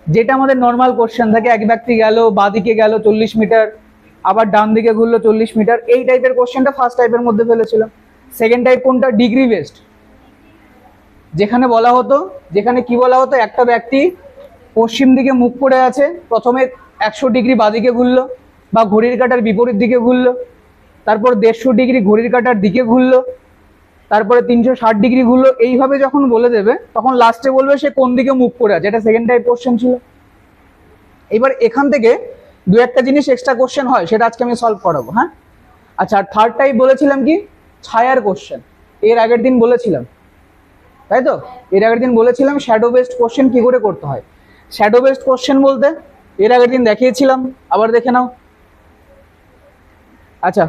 যেটা আমাদের normal question থাকে, এক ব্যক্তি গেল, বাঁদিকে গেল 40 মিটার, আবার ডান দিকে ঘুরলো 40 মিটার, এই টাইপের কোশ্চেনটা ফার্স্ট টাইপের মধ্যে ফেলেছিলাম। সেকেন্ড টাইপ কোনটা? ডিগ্রি বেসড, যেখানে বলা হতো, যেখানে কি বলা হতো, একটা ব্যক্তি পশ্চিম দিকে মুখ করে আছে, প্রথমে 100 ডিগ্রি বাঁদিকে ঘুরলো বা ঘড়ির কাঁটার বিপরীত দিকে ঘুরলো, তারপর 150 ডিগ্রি ঘড়ির কাঁটার দিকে ঘুরলো, তারপরে 360 ডিগ্রি ঘুরলো। এইভাবে যখন বলে দেবে তখন লাস্টে বলবে সে কোন দিকে মুভ করে আছে। এটা সেকেন্ড টাইপ কোশ্চেন ছিল। এবার এখান থেকে দু একটা জিনিস এক্সট্রা কোশ্চেন হয়, সেটা আজকে আমি সলভ করাবো। হ্যাঁ, আচ্ছা, আর থার্ড টাইপ বলেছিলাম কি, ছায়ার কোশ্চেন। এর আগের দিন বলেছিলাম, তাই তো? এর আগের দিন বলেছিলাম শ্যাডো বেসড কোশ্চেন কি করে করতে হয়। শ্যাডো বেসড কোশ্চেন বলতে এর আগের দিন দেখিয়েছিলাম, আবার দেখে নাও। আচ্ছা,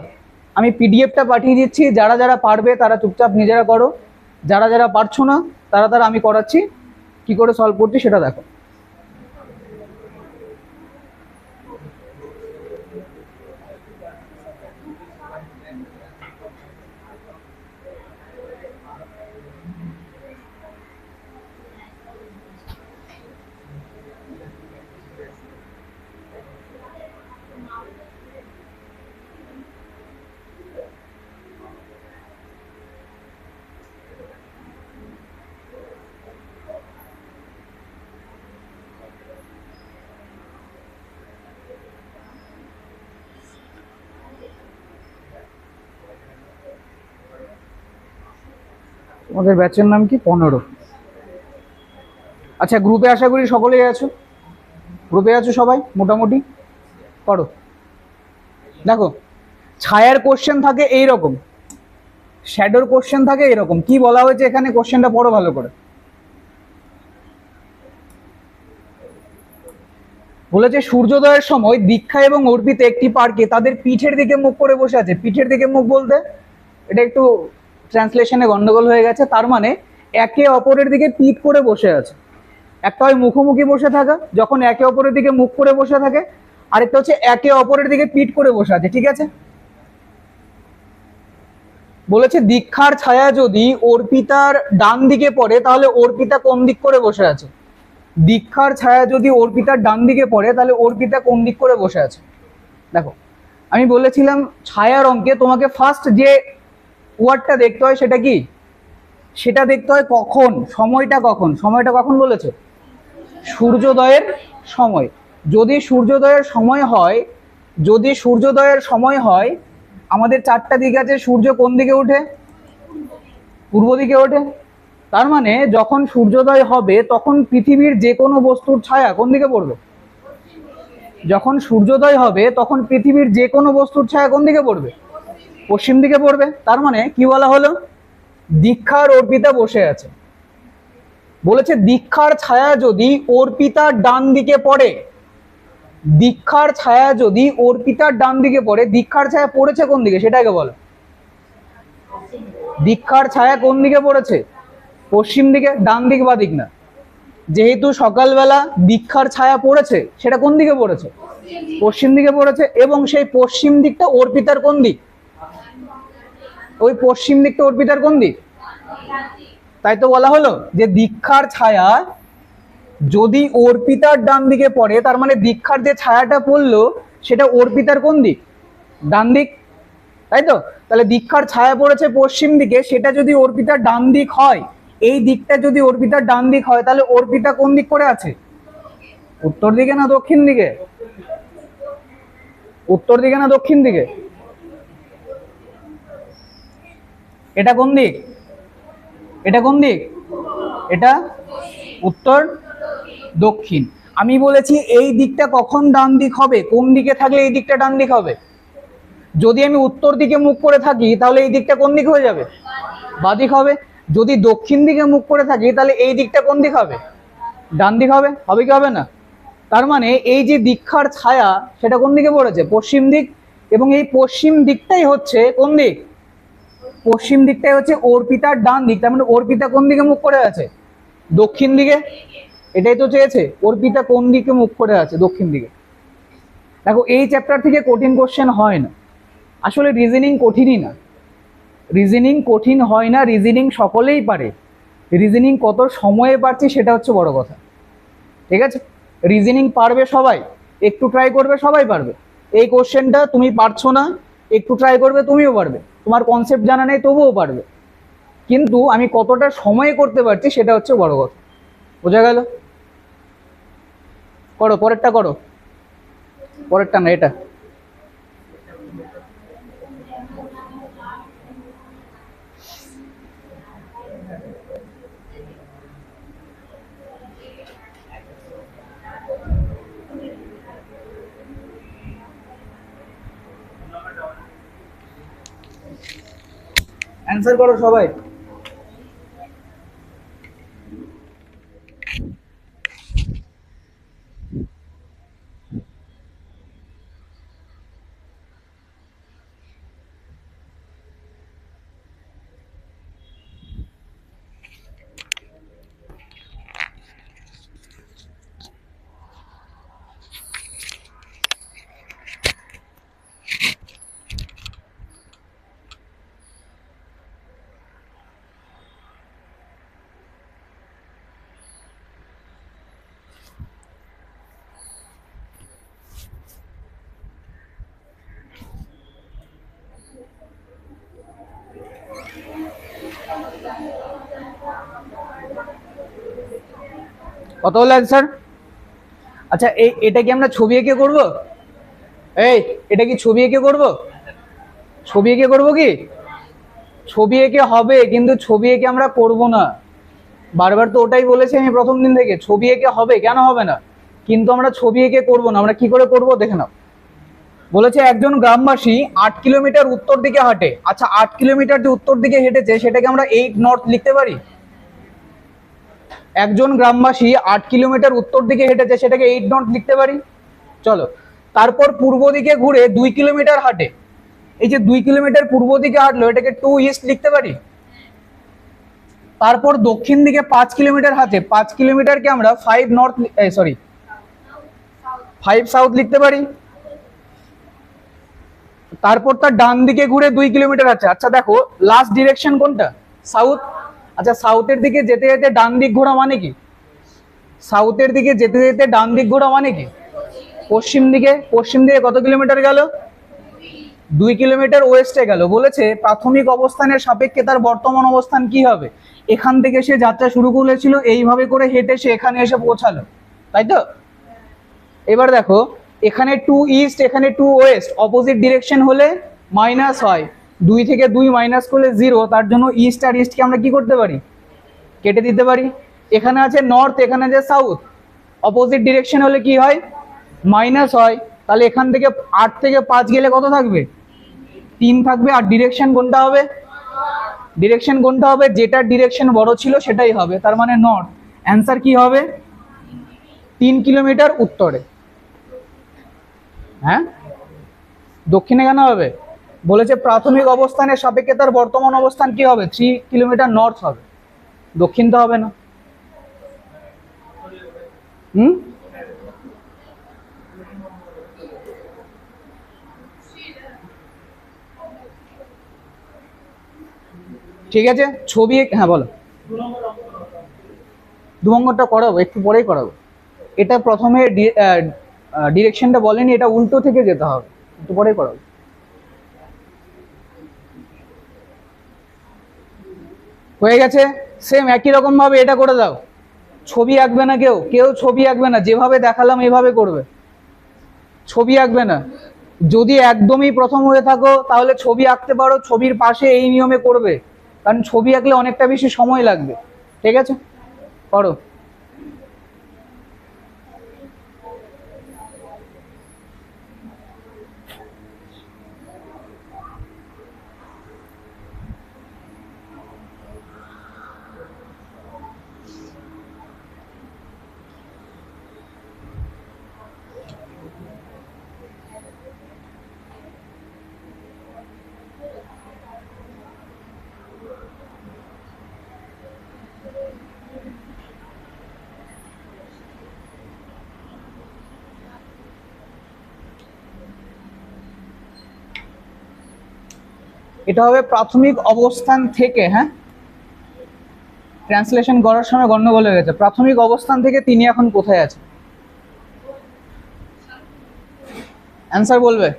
আমি পিডিএফটা পাঠিয়ে দিচ্ছি, যারা যারা পারবে তারা চুপচাপ নিজেরা করো, যারা যারা পারছো না তারা তারা আমি করাচ্ছি, কি করে সলভ করছি সেটা দেখো। তোমাদের ব্যাচের নাম কি? 15। আচ্ছা, গ্রুপে আশা করি সকলেই আছো, গ্রুপে আছো সবাই মোটামুটি, করো। দেখো, ছায়ার কোশ্চেন থাকে এইরকম, শ্যাডোর কোশ্চেন থাকে এরকম। কি বলা হয়েছে এখানে, কোশ্চেনটা পড়ো ভালো করে। বলেছে সূর্যোদয়ের সময় দীক্ষা এবং অর্পিতে একটি পার্কে তাদের পিঠের দিকে মুখ করে বসে আছে। পিঠের দিকে মুখ বলতে এটা একটু ট্রান্সলেশনে গন্ডগোল হয়ে গেছে, তার মানে একে অপরের দিকে পিঠ করে বসে আছে। একটা হয় মুখোমুখি বসে থাকা, যখন একে অপরের দিকে মুখ করে বসে থাকে, আরেকটা হচ্ছে একে অপরের দিকে পিঠ করে বসে আছে। ঠিক আছে, বলেছে দীক্ষার ছায়া যদি অর্পিতার ডান দিকে পড়ে তাহলে অর্পিতা কোন দিক করে বসে আছে। দীক্ষার ছায়া যদি অর্পিতার ডান দিকে পড়ে তাহলে অর্পিতা কোন দিক করে বসে আছে। দেখো, আমি বলেছিলাম ছায়ার অঙ্কে তোমাকে ফার্স্ট যে ওয়ার্ডটা দেখতে হয় সেটা কি, সেটা দেখতে হয় কখন, সময়টা কখন। সময়টা কখন বলেছে? সূর্যোদয়ের সময়। যদি সূর্যোদয়ের সময় হয়, যদি সূর্যোদয়ের সময় হয়, আমাদের চারটা দিক আছে, সূর্য কোন দিকে ওঠে? পূর্ব দিকে ওঠে। তার মানে যখন সূর্যোদয় হবে তখন পৃথিবীর যে কোনো বস্তুর ছায়া কোন দিকে পড়বে? যখন সূর্যোদয় হবে তখন পৃথিবীর যে কোনো বস্তুর ছায়া কোন দিকে পড়বে? পশ্চিম দিকে পড়বে। তার মানে কি বলা হলো? দীক্ষার অর্পিতা বসে আছে। বলেছে দীক্ষার ছায়া যদি অর্পিতার ডান দিকে পড়ে, দীক্ষার ছায়া যদি অর্পিতার ডান দিকে পড়ে, দীক্ষার ছায়া পড়েছে কোন দিকে সেটাকে বলো। দীক্ষার ছায়া কোন দিকে পড়েছে? পশ্চিম দিকে। ডান দিক বা দিক না, যেহেতু সকালবেলা দীক্ষার ছায়া পড়েছে, সেটা কোন দিকে পড়েছে? পশ্চিম দিকে পড়েছে। এবং সেই পশ্চিম দিকটা অর্পিতার কোন দিক? ওই পশ্চিম দিকটা অর্পিতার কোন দিক? তাই তো বলা হলো যে দীক্ষার ছায়া যদি অর্পিতার ডান দিকে পড়ে, তার মানে দীক্ষার যে ছায়াটা পড়লো সেটা অর্পিতার কোন দিক? ডান দিক, তাই তো? তাহলে দীক্ষার ছায়া পড়েছে পশ্চিম দিকে, সেটা যদি অর্পিতার ডান দিক হয়, এই দিকটা যদি অর্পিতার ডান দিক হয়, তাহলে অর্পিতা কোন দিক করে আছে? উত্তর দিকে না দক্ষিণ দিকে? উত্তর দিকে না দক্ষিণ দিকে? এটা কোন দিক? এটা কোন দিক? এটা উত্তর দক্ষিণ। আমি বলেছি এই দিকটা কখন ডান দিক হবে, কোন দিকে থাকলে এই দিকটা ডান দিক হবে। যদি আমি উত্তর দিকে মুখ করে থাকি তাহলে এই দিকটা কোন দিক হয়ে যাবে? বাঁ দিক হবে। যদি দক্ষিণ দিকে মুখ করে থাকি তাহলে এই দিকটা কোন দিক হবে? ডান দিক হবে। হবে কি হবে না? তার মানে এই যে দীক্ষার ছায়া সেটা কোন দিকে পড়েছে? পশ্চিম দিক। এবং এই পশ্চিম দিকটাই হচ্ছে কোন দিক? পশ্চিম দিকটাই হচ্ছে অর্পিতার ডান দিক। তার মানে অর্পিতা কোন দিকে মুখ করে আছে? দক্ষিণ দিকে। এটাই তো চেয়েছে, অর্পিতা কোন দিকে মুখ করে আছে? দক্ষিণ দিকে। দেখো, এই চ্যাপ্টার থেকে কঠিন কোশ্চেন হয় না। আসলে রিজনিং কঠিনই না, রিজনিং কঠিন হয় না, রিজনিং সকলেই পারে। রিজনিং কত সময়ে পারছি সেটা হচ্ছে বড় কথা। ঠিক আছে, রিজনিং পারবে সবাই, একটু ট্রাই করবে সবাই পারবে। এই কোশ্চেনটা তুমি পারছো না, একটু ট্রাই করবে তুমিও পারবে, তোমার কনসেপ্ট জানা নেই তবুও পারবে, কিন্তু আমি কতটা সময়ে করতে পারছি সেটা হচ্ছে বড় কথা। বোঝা গেল? করো পরেরটা, করো পরেরটা না এটা। অ্যান্সার করো সবাই। কত হলো অ্যান্সার? আচ্ছা এটা কি আমরা ছবি এঁকে করবো? এই এটা কি ছবি এঁকে করবো? ছবি এঁকে করবো কি? ছবি এঁকে হবে, কিন্তু ছবি এঁকে আমরা করব না। বারবার তো ওটাই বলেছি আমি প্রথম দিন থেকে, ছবি এঁকে হবে, কেন হবে না, কিন্তু আমরা ছবি এঁকে করব না। আমরা কি করে করব দেখে নাও। বলেছে একজন গ্রামবাসী 8 কিলোমিটার উত্তর দিকে হাঁটে। আচ্ছা 8 কিলোমিটার যে উত্তর দিকে হেঁটেছে সেটাকে আমরা 8 নর্থ লিখতে পারি? একজন গ্রামবাসী 8 কিলোমিটার উত্তর দিকে হেঁটেছে সেটাকে 8 নর্থ লিখতে পারি? চলো। তারপর পূর্ব দিকে ঘুরে 2 কিলোমিটার হাঁটে, এই যে 2 কিলোমিটার পূর্ব দিকে হাঁটলো এটাকে 2 ইস্ট লিখতে পারি? তারপর দক্ষিণ দিকে 5 কিলোমিটার হাঁটে, 5 কিলোমিটারকে আমরা 5 নর্থ, সরি 5 সাউথ লিখতে পারি? তারপর তার ডান দিকে ঘুরে 2 কিলোমিটার আছে। আচ্ছা দেখো লাস্ট ডিরেকশন কোনটা? সাউথ। আচ্ছা সাউথের দিকে যেতে যেতে ডান দিক ঘোরা মানে কি? সাউথের দিকে যেতে যেতে ডান দিক ঘোরা মানে কি? পশ্চিম দিকে। পশ্চিম দিকে কত কিলোমিটার গেল? 2 কিলোমিটার ওয়েস্টে গেল। বলেছে প্রাথমিক অবস্থানের সাপেক্ষে তার বর্তমান অবস্থান কি হবে? এখান থেকে সে যাত্রা শুরু করেছিল, এইভাবে করে হেঁটে সে এখানে এসে পৌঁছালো, তাই তো? এবার দেখো এখানে 2 ইস্ট, এখানে 2 ওয়েস্ট, অপোজিট ডিরেকশন হলে মাইনাস হয়, 2 থেকে 2 মাইনাস করলে 0, তার জন্য ইস্ট আর ইস্টকে আমরা কি করতে পারি? কেটে দিতে পারি। এখানে আছে নর্থ, এখানে আছে সাউথ, অপোজিট ডিরেকশন হলে কি হয়? মাইনাস হয়। তাহলে এখান থেকে 8 থেকে 5 গেলে কত থাকবে? 3 থাকবে। আর ডিরেকশন কোনটা হবে? ডিরেকশন কোনটা হবে? যেটার ডিরেকশন বড় ছিল সেটাই হবে, তার মানে নর্থ। অ্যান্সার কি হবে? 3 কিলোমিটার উত্তরে। হ্যাঁ, দক্ষিণে কেন হবে? বলেছে প্রাথমিক অবস্থানের সাপেক্ষে তার বর্তমান অবস্থান কি হবে? 3 কিলোমিটার নর্থ হবে, দক্ষিণ তো হবে না। হুম, ঠিক আছে। ছবি হ্যাঁ বলো। 2 নম্বরটা করাবো, একটু পরেই করাবো। এটা প্রথমে ডিরেকশনটা বলেনি, এটা উল্টো থেকে যেতে হবে, একটু পরেই করাবো। হয়ে গেছে। সেম একই রকম ভাবে এটা করে দাও। ছবি আঁকবে না কেউ, কেউ ছবি আঁকবে না, যেভাবে দেখালাম এভাবে করবে, ছবি আঁকবে না। যদি একদমই প্রথম হয়ে থাকো তাহলে ছবি আঁকতে পারো, ছবির পাশে এই নিয়মে করবে, কারণ ছবি আঁকলে অনেকটা বেশি সময় লাগবে। ঠিক আছে, করো। এটা হবে প্রাথমিক অবস্থান থেকে। হ্যাঁ, ট্রান্সলেশন করার সময় গন্ডগোল হয়ে গেছে। প্রাথমিক অবস্থান থেকে তিনি এখন কোথায় আছেন? অ্যান্সার বলবে।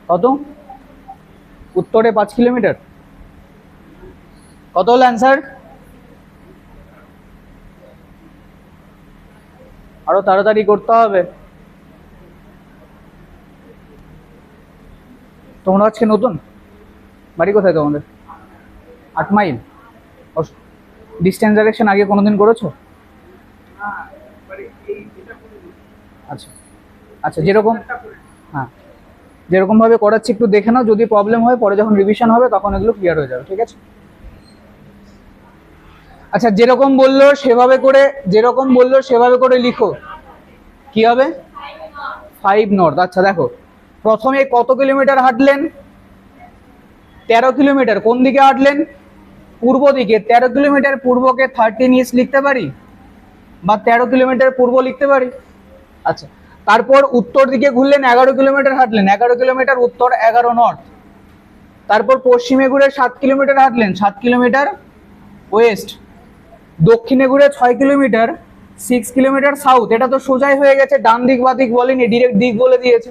কত? উত্তরে 5 কিলোমিটার। কত হলো অ্যান্সার? আরো তাড়াতাড়ি করতে হবে। তোমরা আজকে নতুন? বাড়ি কোথায় তোমাদের? 8 মাইল। ডিস্টেন্স ডাইরেকশন আগে কোনোদিন করেছো? আচ্ছা আচ্ছা, যেরকম, হ্যাঁ যেরকম ভাবে করাচ্ছি একটু দেখে নাও, যদি প্রবলেম হয় পরে যখন রিভিশন হবে তখন এগুলো ক্লিয়ার হয়ে যাবে, ঠিক আছে? আচ্ছা, যেরকম বললো সেভাবে করে লিখো। কি হবে? 5 নর্থ। আচ্ছা দেখো, প্রথমে কত কিলোমিটার হাঁটলেন? 13 কিলোমিটার। কোন দিকে হাঁটলেন? পূর্ব দিকে। 13 কিলোমিটার পূর্বকে 13 ইস্ট লিখতে পারি, বা 13 কিলোমিটার পূর্ব লিখতে পারি। আচ্ছা, তারপর উত্তর দিকে ঘুরলেন, 11 কিলোমিটার হাঁটলেন, 11 কিলোমিটার উত্তর, 11 নর্থ। তারপর পশ্চিমে ঘুরে 7 কিলোমিটার হাঁটলেন, 7 কিলোমিটার ওয়েস্ট। দক্ষিণে ঘুরে 6 কিলোমিটার, 6 কিলোমিটার সাউথ। এটা তো সোজাই হয়ে গেছে, ডান দিক বা দিক বলেনি, ডিরেক্ট দিক বলে দিয়েছে।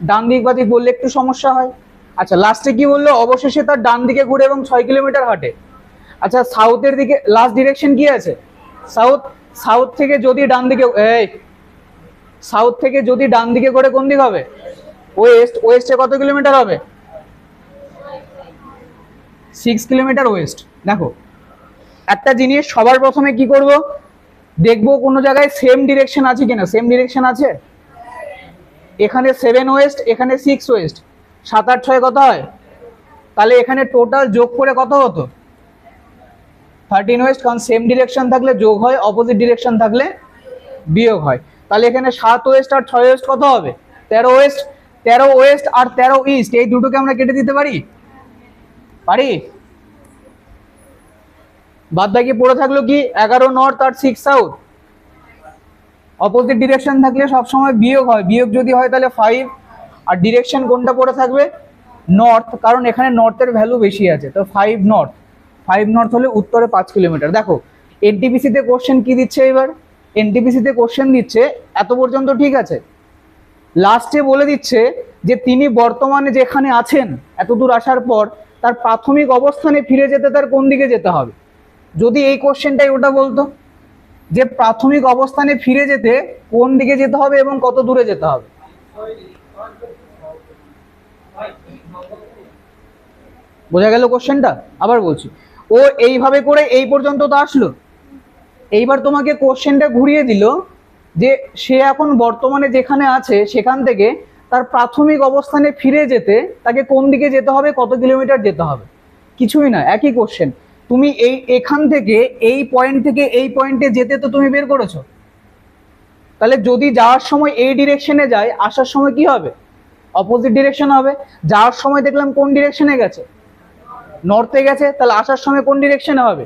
ডান দিক বা দিক বললে একটু সমস্যা হয়। আচ্ছা, লাস্টে কি বললো? অবশেষে তার ডান দিকে ঘুরে এবং 6 কিলোমিটার হাঁটে। আচ্ছা, সাউথের দিকে লাস্ট ডিরেকশন কি আছে? সাউথ। সাউথ থেকে যদি ডান দিকে, সাউথ থেকে যদি ডান দিকে করে কোন দিক হবে? ওয়েস্ট। ওয়েস্টে কত কিলোমিটার হবে? 6 কিলোমিটার ওয়েস্ট। দেখো, একটা জিনিস সবার প্রথমে কি করব, দেখবো কোনো জায়গায় সেম ডিরেকশন আছে কিনা। সেম ডিরেকশন আছে, এখানে 7 ওয়েস্ট, এখানে 6 ওয়েস্ট, 7 8 6 কত হয়? তাহলে এখানে টোটাল যোগ করে কত হতো? 13 ওয়েস্ট, কারণ সেম ডিরেকশন থাকলে যোগ হয়, অপোজিট ডিরেকশন থাকলে বিয়োগ হয়। তাহলে এখানে 7 ওয়েস্ট আর 6 ওয়েস্ট কত হবে? 13 ওয়েস্ট। 13 ওয়েস্ট আর 13 ইস্ট, এই দুটোকে আমরা কেটে দিতে পারি? পারি। বাদ বাকি পড়ে থাকলো কি? 11 নর্থ আর 6 সাউথ। অপোজিট ডিরেকশন থাকলে সবসময় বিয়োগ হয়, বিয়োগ যদি হয় তাহলে 5। আর ডিরেকশন কোনটা পড়ে থাকবে? নর্থ, কারণ এখানে নর্থের ভ্যালু বেশি আছে, তো 5 নর্থ। 5 নর্থ হলে উত্তরে 5 কিলোমিটার। দেখো এনটিপিসিতে কোশ্চেন কি দিচ্ছে এবার? এনটিপিসিতে কোশ্চেন দিচ্ছে, এত পর্যন্ত ঠিক আছে, লাস্টে বলে দিচ্ছে যে তিনি বর্তমানে যেখানে আছেন, এতদূর আসার পর তার প্রাথমিক অবস্থানে ফিরে যেতে তার কোন দিকে যেতে হবে। যদি এই কোশ্চেনটাই ওটা বলতো যে প্রাথমিক অবস্থানে ফিরে যেতে কোন দিকে যেতে হবে এবং কত দূরে যেতে হবে। বোঝা গেল কোশ্চেনটা? আবার বলছি, ও এইভাবে করে এই পর্যন্ত তো আসলো। এইবার তোমাকে কোশ্চেনটা ঘুরিয়ে দিল যে সে এখন বর্তমানে যেখানে আছে সেখান থেকে তার প্রাথমিক অবস্থানে ফিরে যেতে তাকে কোন দিকে যেতে হবে, কত কিলোমিটার যেতে হবে। কিছুই না, একই কোশ্চেন। তুমি এখান থেকে এই পয়েন্ট থেকে এই পয়েন্টে যেতে তো তুমি বের করেছো। তাহলে যদি যাওয়ার সময় এই ডিরেকশনে যায়, আসার সময় কি হবে? অপোজিট ডিরেকশন হবে। যাওয়ার সময় দেখলাম কোন ডিরেকশনে গেছে? নর্থে গেছে, তাহলে আসার সময় কোন ডিরেকশনে হবে?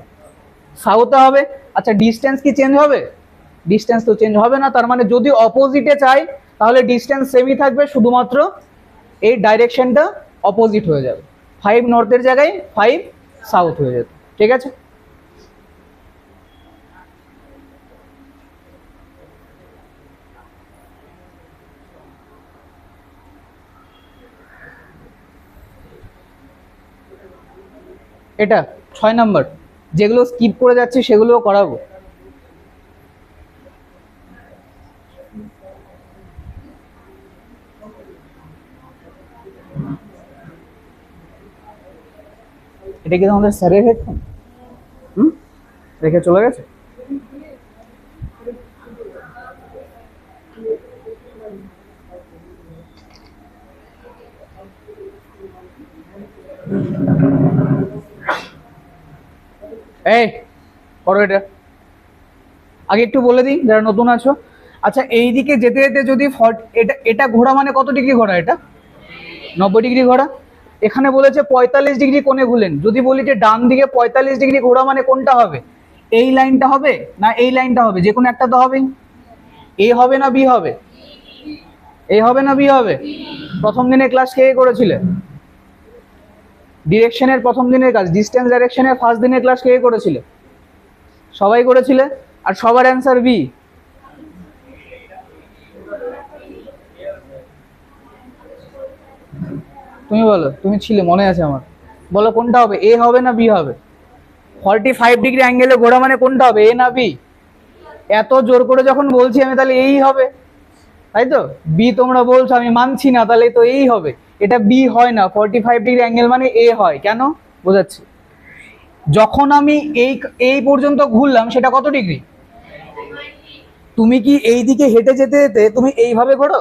সাউথে হবে। আচ্ছা, ডিস্টেন্স কি চেঞ্জ হবে? ডিস্টেন্স তো চেঞ্জ হবে না। তার মানে যদি অপোজিটে চাই তাহলে ডিস্টেন্স সেমই থাকবে, শুধুমাত্র এই ডাইরেকশনটা অপোজিট হয়ে যাবে। 5 নর্থের জায়গায় 5 সাউথ হয়ে যেত, ঠিক আছে? এটা 6 নাম্বার। যেগুলো স্কিপ করে যাচ্ছে সেগুলোও করাবো। এটা কি তোমাদের স্যারের হেডফোন? রেখে চলে গেছে? এই করো এটা। আগে একটু বলে দিই যারা নতুন আছো। আচ্ছা, এই দিকে যেতে যেতে যদি এটা এটা ঘোরা মানে কত ডিগ্রি ঘোরা? এটা 90 ডিগ্রি ঘোরা। এখানে বলেছে 45 ডিগ্রি কোণে ঘুরলেন। যদি বলি যে ডান দিকে 45 ডিগ্রি ঘোরা মানে কোনটা হবে? এই লাইনটা হবে না এই লাইনটা হবে? যে কোনো একটা তো হবেই। এ হবে না বি হবে? এ হবে না বি হবে? প্রথম দিনে ক্লাস কে করেছিলে? ডিরেকশনের প্রথম দিনের কাজ, ডিস্টেন্স ডাইরেকশনের ফার্স্ট দিনের ক্লাস কে করেছিলে? সবাই করেছিলে, আর সবার অ্যান্সার বি। তুমি বলো, তুমি ছিলে, মনে আছে আমার। বলো কোনটা হবে, এ হবে না বি হবে? 45 ডিগ্রি অ্যাঙ্গেলে ঘোরা মানে কোনটা হবে, এ না বি? এত জোর করে যখন বলছি আমি, তাহলে এই হবে, তাই তো? বি তোমরা বলছো, আমি মানছি না, তাহলে তো এই হবে। এটা বি হয় না, 45 ডিগ্রি অ্যাঙ্গেল মানে এ হয়। কেন বোঝাচ্ছি। যখন আমি এই এই পর্যন্ত ঘুরলাম, সেটা কত ডিগ্রি? তুমি কি এই দিকে হেঁটে যেতে যেতে তুমি এইভাবে ঘোরো?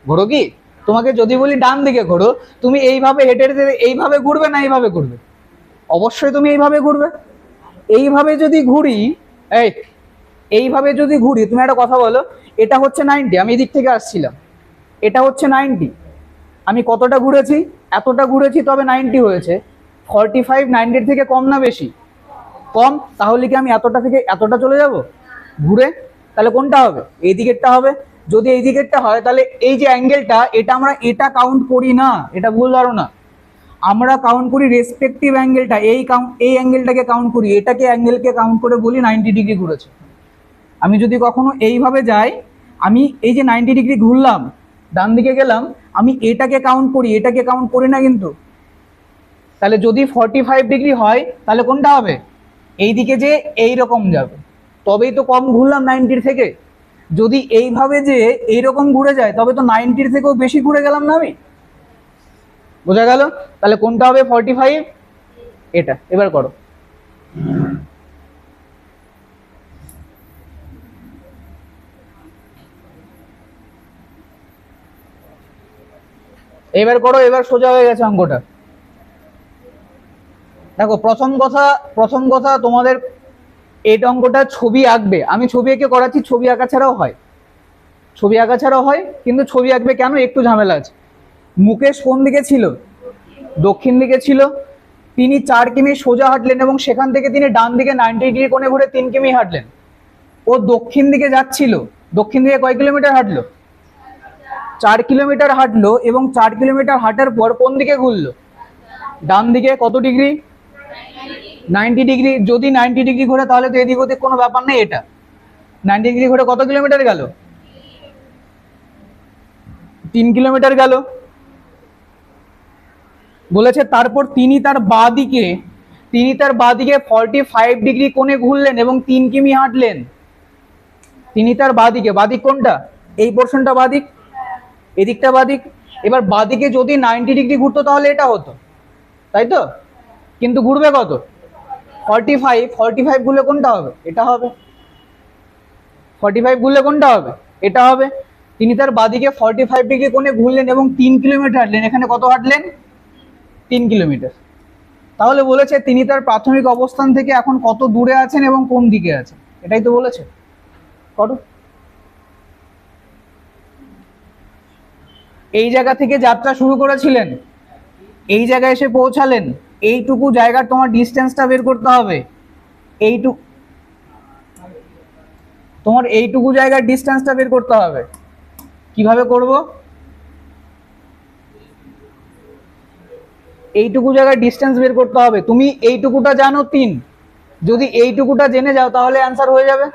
ঘোরো কি? তোমাকে যদি বলি ডান দিকে ঘোরো, তুমি এইভাবে হেঁটে হেঁটে এইভাবে ঘুরবে না এইভাবে ঘুরবে? অবশ্যই তুমি এইভাবে ঘুরবে। এইভাবে যদি ঘুরি, এই এইভাবে যদি ঘুরি, তুমি একটা কথা বলো, এটা হচ্ছে 90, আমি এদিক থেকে আসছিলাম, এটা হচ্ছে 90, আমি কতটা ঘুরেছি? এতটা ঘুরেছি, তবে 90 হয়েছে। 45 90 থেকে কম না বেশি? কম। তাহলে কি আমি এতটা থেকে এতটা চলে যাব ঘুরে? তাহলে কোনটা হবে? এই দিকেরটা হবে। যদি এই দিকেরটা হয়, তাহলে এই যে অ্যাঙ্গেলটা, এটা আমরা এটা কাউন্ট করি না, এটা ভুল ধারণা। আমরা কাউন্ট করি রেসপেক্টিভ অ্যাঙ্গেলটা, এই অ্যাঙ্গেলটাকে কাউন্ট করি, এটাকে অ্যাঙ্গেলকে কাউন্ট করে বলি 90 ডিগ্রি ঘুরেছে। আমি যদি কখনো এইভাবে যাই, আমি এই যে 90 ডিগ্রি ঘুরলাম, ডান দিকে গেলাম, আমি এটাকে কাউন্ট করি, এটাকে কাউন্ট করি না কিন্তু। তাহলে যদি 45 ডিগ্রি হয়, তাহলে কোনটা হবে? এই দিকে যে এইরকম যাবে, তবেই তো কম ঘুরলাম 90 থেকে। যদি এইভাবে যে এইরকম ঘুরে যায়, তবে তো 90 থেকেও বেশি ঘুরে গেলাম না আমি। বোঝা গেল? তাহলে কোনটা হবে 45? এটা। এবার করো। এবার করো, এবার সোজা হয়ে গেছে অঙ্কটা। দেখো, প্রথম কথা তোমাদের এই অঙ্কটা ছবি আঁকবে, আমি ছবি এঁকে করাচ্ছি, ছবি আঁকা ছাড়াও হয়, ছবি আঁকা ছাড়াও হয়, কিন্তু ছবি আঁকবে কেন, একটু ঝামেলা আছে। মুকেশ কোন দিকে ছিল? দক্ষিণ দিকে ছিল। তিনি 4 কিমি সোজা হাঁটলেন এবং সেখান থেকে তিনি ডান দিকে 90 ডিগ্রি কোণে ঘুরে 3 কিমি হাঁটলেন। ও দক্ষিণ দিকে যাচ্ছিল, দক্ষিণ দিকে কয় কিলোমিটার হাঁটলো? 4 কিলোমিটার হাঁটলো, এবং 4 কিলোমিটার হাঁটার পর কোন দিকে ঘুরলো? ডান দিকে। কত ডিগ্রি? 90 ডিগ্রি। যদি 90 ডিগ্রি ঘোরে, তাহলে তো এদিক ওদিক কোনো ব্যাপার নেই। এটা 90 ডিগ্রি ঘুরে কত কিলোমিটার গেল? 3 কিলোমিটার গেল। বলেছে তারপর তিনি তার বাঁদিকে 45 ডিগ্রি কোণে ঘুরলেন এবং 3 কিমি হাঁটলেন। তিনি তার বাঁদিকে, বাঁদিক কোনটা? এই পোর্শনটা বাঁদিক, এদিকটা বাঁদিক। এবার বাঁদিকে যদি 90 ডিগ্রি ঘুরতো, তাহলে এটা হতো, তাই তো? কিন্তু ঘুরবে কত? 45। 45 ঘুরলে কোনটা হবে? এটা হবে। 45 ঘুরলে কোনটা হবে? এটা হবে। তিনি তার বাঁদিকে 45 ডিগ্রি কোণে ঘুরলেন এবং 3 কিলোমিটার হাঁটলেন। এখানে কত হাঁটলেন? 3 কিলোমিটার। তাহলে বলেছে তিনি তার প্রাথমিক অবস্থান থেকে এখন কত দূরে আছেন এবং কোন দিকে আছেন, এটাই তো বলেছে। করো। এই জায়গা থেকে যাত্রা শুরু করেছিলেন, এই জায়গায় এসে পৌঁছালেন, এইটুকু জায়গার তোমার ডিস্টেন্সটা বের করতে হবে। এইটুকু, তোমার এইটুকু জায়গার ডিস্টেন্সটা বের করতে হবে। কিভাবে করব? এইটুকু জায়গার ডিস্টেন্স বের করতে হবে। তুমি এইটুকুটা জানো 3, যদি এইটুকুটা জেনে যাও, তাহলে অ্যান্সার হয়ে যাবে।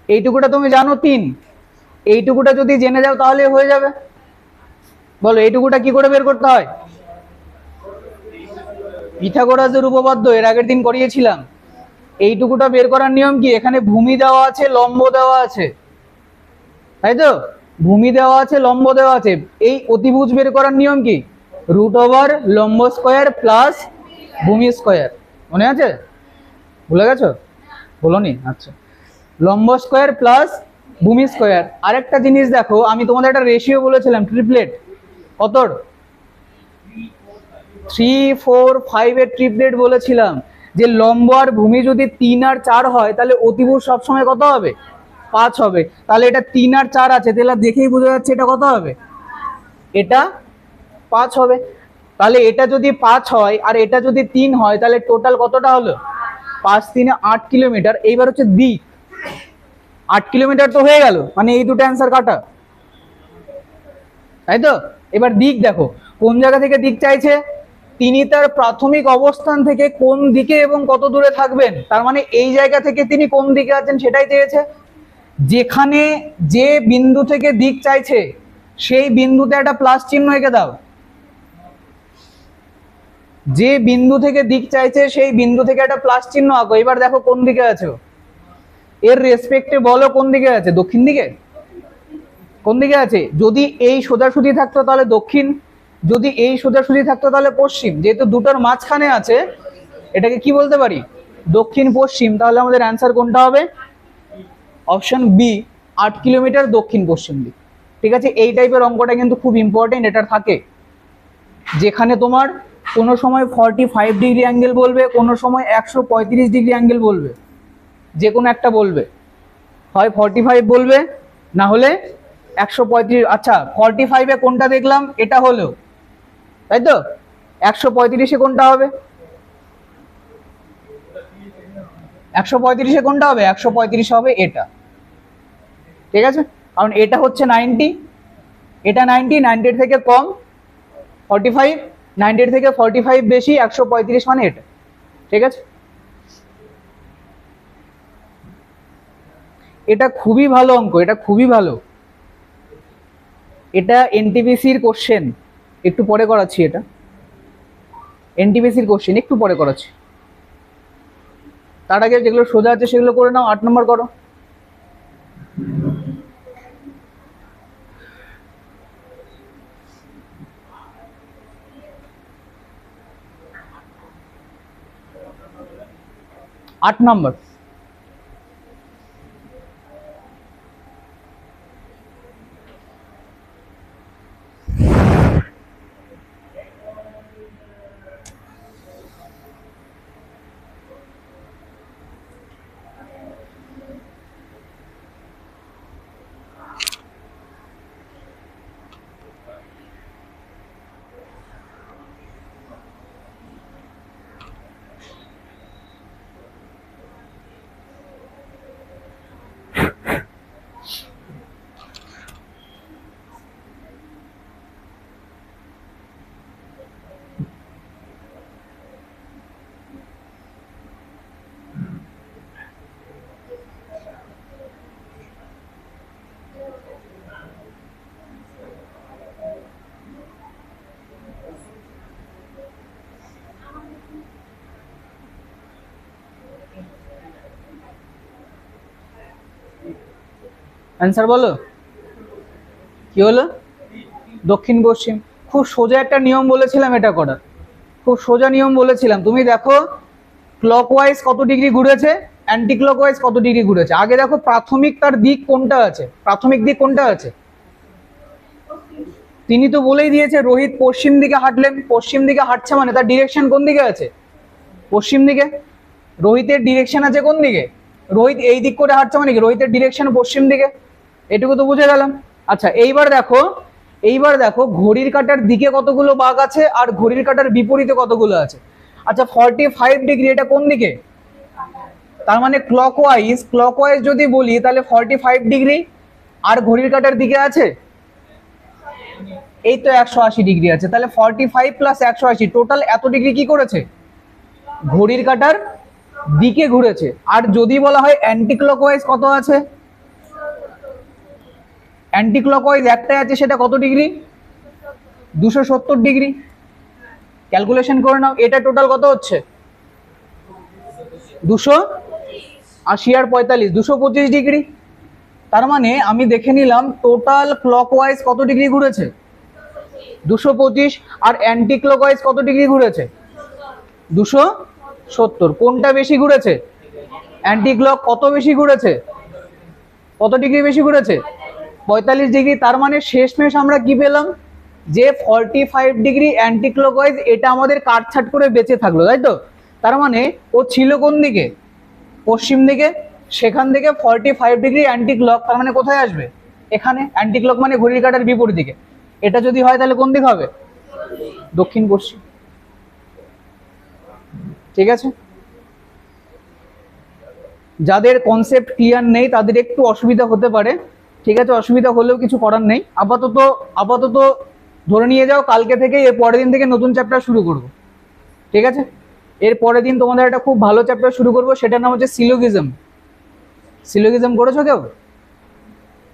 এইটুকুটা তুমি জানো 3, এইটুকুটা যদি জেনে যাও, তাহলে হয়ে যাবে। বলো, এইটুকুটা কি করে বের করতে হয়? পিথাগোরাসের উপপাদ্য এর আগের দিন করিয়েছিলাম। এইটুকুটা বের করার নিয়ম কি? এখানে ভূমি দেওয়া আছে, লম্ব দেওয়া আছে, তাই তো? ভূমি দেওয়া আছে, লম্ব দেওয়া আছে। এই অতিভুজ বের করার নিয়ম কি? √ওভার লম্ব স্কোয়ার প্লাস ভূমি স্কোয়ার। মনে আছে? ভুলে গেছো? বলোনি? আচ্ছা। লম্ব স্কোয়ার প্লাস ভূমি স্কোয়ার। আরেকটা জিনিস দেখো, আমি তোমাদের একটা রেশিও বলেছিলাম, ট্রিপলেট। কতর? 3, 4, 5 এর ট্রিপলেট বলেছিলাম, যে লম্ব আর ভূমি যদি 3 আর 4 হয়, তাহলে অতিভুজ সবসময় কত হবে? 5 হবে। তাহলে এটা 3 আর 4 আছে, তাহলে দেখেই বোঝা যাচ্ছে এটা কত হবে? এটা 5 হবে। তাহলে এটা যদি 5 হয় আর এটা যদি 3 হয়, তাহলে টোটাল কতটা হলো? 5 3 8 কিলোমিটার। এইবার হচ্ছে দিক, 8 কিলোমিটার তো হয়ে গেল, মানে এই দুটো অ্যান্সার কাটা, তাই তো? এবার দিক দেখো, কোন জায়গা থেকে দিক চাইছে? তিনি তার প্রাথমিক অবস্থান থেকে কোন দিকে এবং কত দূরে থাকবেন, তার মানে এই জায়গা থেকে তিনি কোন দিকে আছেন সেটাই চেয়েছে। যেখানে যে বিন্দু থেকে দিক চাইছে সেই বিন্দুতে একটা প্লাস চিহ্ন এঁকে দাও। যে বিন্দু থেকে দিক চাইছে সেই বিন্দু থেকে একটা প্লাস চিহ্ন আঁকো। এবার দেখো কোন দিকে আছো, এর রেসপেক্টে বলো কোন দিকে আছে, দক্ষিণ দিকে? কোন দিকে আছে? যদি এই সোজাসুজি থাকতো তাহলে দক্ষিণ, যদি এই সোজাসুজি থাকতো তাহলে পশ্চিম। যেহেতু দুটোর মাঝখানে আছে এটাকে কি বলতে পারি? দক্ষিণ পশ্চিম। তাহলে আমাদের অ্যান্সার কোনটা হবে? অপশন বি, 8 কিলোমিটার দক্ষিণ পশ্চিম দিক। ঠিক আছে, এই টাইপের অঙ্কটা কিন্তু খুব ইম্পর্টেন্ট, এটা থাকে। যেখানে তোমার কোনো সময় 45 ডিগ্রি অ্যাঙ্গেল বলবে, কোনো সময় 135 ডিগ্রি অ্যাঙ্গেল বলবে, যে কোনো একটা বলবে, হয় 45 বলবে না হলে 135। আচ্ছা 45-এ কোনটা দেখলাম? এটা হলো, তাই তো? 135-এ কোনটা হবে? 135-এ কোনটা হবে? 135 হবে এটা। ঠিক আছে, কারণ এটা হচ্ছে 90, এটা 90 এর থেকে কম 45, 90 এর থেকে 45 বেশি 135 মানে এটা। ঠিক আছে, এটা খুবই ভালো অঙ্ক, এটা খুবই ভালো। এটা এনটিপিসির কোশ্চেন, একটু পরে করাচ্ছি। এটা এনটিপিসির কোশ্চেন, একটু পরে করাচ্ছি। তার আগে যেগুলো সোজা আছে সেগুলো করে নাও। 8 নম্বর করো। আট নম্বর, অ্যান্সার বলো। কি হলো? দক্ষিণ পশ্চিম। খুব সোজা একটা নিয়ম বলেছিলাম এটা করার, খুব সোজা নিয়ম বলেছিলাম। তুমি দেখো ক্লকওয়াইজ কত ডিগ্রি ঘুরেছে, অ্যান্টি ক্লকওয়াইজ কত ডিগ্রি ঘুরেছে। আগে দেখো প্রাথমিক তার দিক কোনটা আছে, প্রাথমিক দিক কোনটা আছে? তিনি তো বলেই দিয়েছে রোহিত পশ্চিম দিকে হাঁটলেন, পশ্চিম দিকে হাঁটছে মানে তার ডিরেকশন কোন দিকে আছে? পশ্চিম দিকে। রোহিতের ডিরেকশন আছে কোন দিকে? রোহিত এই দিক করে হাঁটছে মানে কি রোহিতের ডিরেকশন পশ্চিম দিকে। এটুকু তো বুঝে গেলাম। আচ্ছা এইবার দেখো, এইবার দেখো ঘড়ির কাঁটার দিকে কতগুলো বাঁক আছে আর ঘড়ির কাঁটার বিপরীতে কতগুলো আছে। আচ্ছা 45 ডিগ্রি এটা কোন দিকে? তার মানে ক্লকওয়াইজ, ক্লকওয়াইজ যদি বলি তাহলে 45 ডিগ্রি আর ঘড়ির কাঁটার দিকে আছে এই তো 180 ডিগ্রি আছে। তাহলে 45 প্লাস 180 টোটাল এত ডিগ্রি কি করেছে? ঘড়ির কাঁটার দিকে ঘুরেছে। আর যদি বলা হয় অ্যান্টি ক্লকওয়াইজ কত আছে? অ্যান্টি ক্লকওয়াইজ একটাই আছে, সেটা কত ডিগ্রি? 270 ডিগ্রি। ক্যালকুলেশন করে নাও, এটা টোটাল কত হচ্ছে? 280 আর 45 225 ডিগ্রি। তার মানে আমি দেখে নিলাম টোটাল ক্লকওয়াইজ কত ডিগ্রি ঘুরেছে? 225। আর অ্যান্টি ক্লকওয়াইজ কত ডিগ্রি ঘুরেছে? 270। কোনটা বেশি ঘুরেছে? Anti clock. কত বেশি ঘুরেছে? কত ডিগ্রি বেশি ঘুরেছে? 45 ডিগ্রি। তার মানে শেষমেশ আমরা কি পেলাম? যে 45 ডিগ্রি অ্যান্টি ক্লকওয়াইজ এটা আমাদের কাটছাট করে বেঁচে থাকলো, তাই তো? তার মানে ও ছিল কোন দিকে? পশ্চিম দিকে। সেখান থেকে 45 ডিগ্রি অ্যান্টি ক্লক, তার মানে কোথায় আসবে? এখানে। অ্যান্টি ক্লক মানে ঘড়ির কাঁটার বিপরীত দিকে। এটা যদি হয় তাহলে কোন দিক হবে? দক্ষিণ পশ্চিম। ঠিক আছে, যাদের কনসেপ্ট ক্লিয়ার নেই তাদের একটু অসুবিধা হতে পারে। ঠিক আছে, অসুবিধা হলেও কিছু করার নেই। আপাতত আপাতত ধরে নিয়ে যাও কালকে থেকে এর পরের দিন থেকে নতুন চ্যাপ্টার শুরু করব, ঠিক আছে? এর পরের দিন তোমাদের একটা খুব ভালো চ্যাপ্টার শুরু করব, সেটার নাম হচ্ছে সিলোগিজম। সিলোগিজম করেছো কেউ?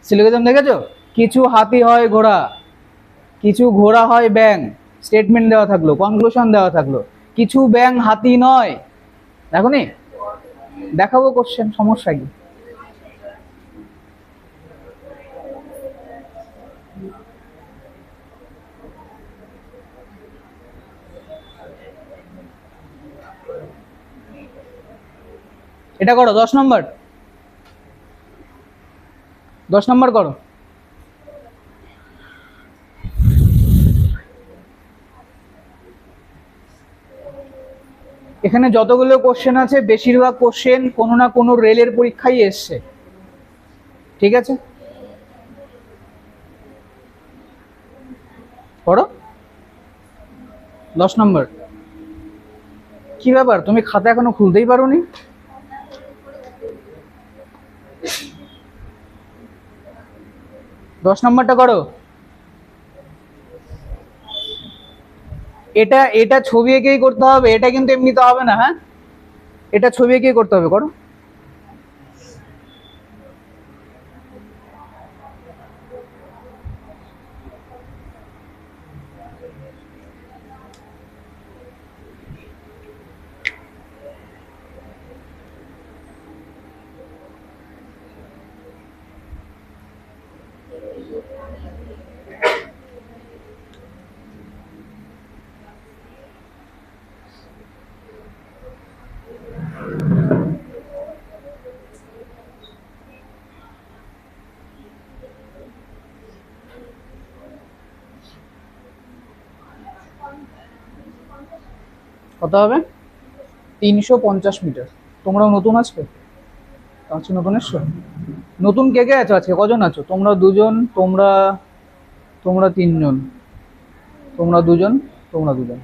সিলোগিজম দেখেছো? কিছু হাতি হয় ঘোড়া, কিছু ঘোড়া হয় ব্যাং, স্টেটমেন্ট দেওয়া থাকলো, কনক্লুশন দেওয়া থাকলো, কিছু ব্যাং হাতি নয়। দেখো নি, দেখাবো কোশ্চেন, সমস্যা কি? এটা করো 10 নম্বর, 10 নম্বর করো। এখানে যতগুলো কোশ্চেন আছে বেশিরভাগ কোশ্চেন কোনো না কোনো রেলের পরীক্ষায় এসছে, ঠিক আছে? করো 10 নম্বর। কি ব্যাপার, তুমি খাতা এখনো খুলতেই পারোনি? দশ নম্বরটা করো। এটা এটা ছবি এঁকেই করতে হবে, এটা কিন্তু এমনিতে হবে না, হ্যাঁ? এটা ছবি এঁকেই করতে হবে, করো। কত হবে? 350 মিটার। তোমরাও নতুন আজকে? আজকে নতুন এসছো? নতুন কে কে আছো আজকে? কজন আছো? তোমরা দুজন, তোমরা তোমরা তিনজন, তোমরা দুজন, তোমরা দুজন।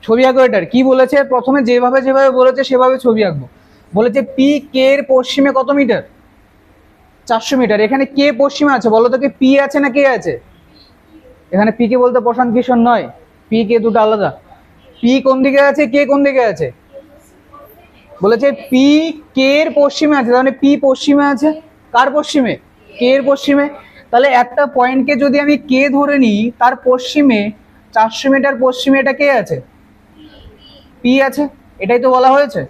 ছবি আঁকো। এটার কি বলেছে? প্রথমে যেভাবে যেভাবে বলেছে সেভাবে ছবি আঁকবো। বলেছে পি কে এর পশ্চিমে কত মিটার? 400 মিটার। এখানে কে পশ্চিমে আছে বলো তো? কি পি আছে না কে আছে? এখানে পি কে বলতে প্রশান্ত কিশোর নয়, পি কে দুটো আলাদা। পি কোন দিকে আছে, কে কোন দিকে আছে? বলেছে পি কে এর পশ্চিমে আছে, তাহলে পি পশ্চিমে আছে। কার পশ্চিমে? কে এর পশ্চিমে। তাহলে একটা পয়েন্টকে যদি আমি কে ধরে নিই, তার পশ্চিমে 400 মিটার পশ্চিমে এটা কে আছে? পি আছে। এটাই তো বলা হয়েছে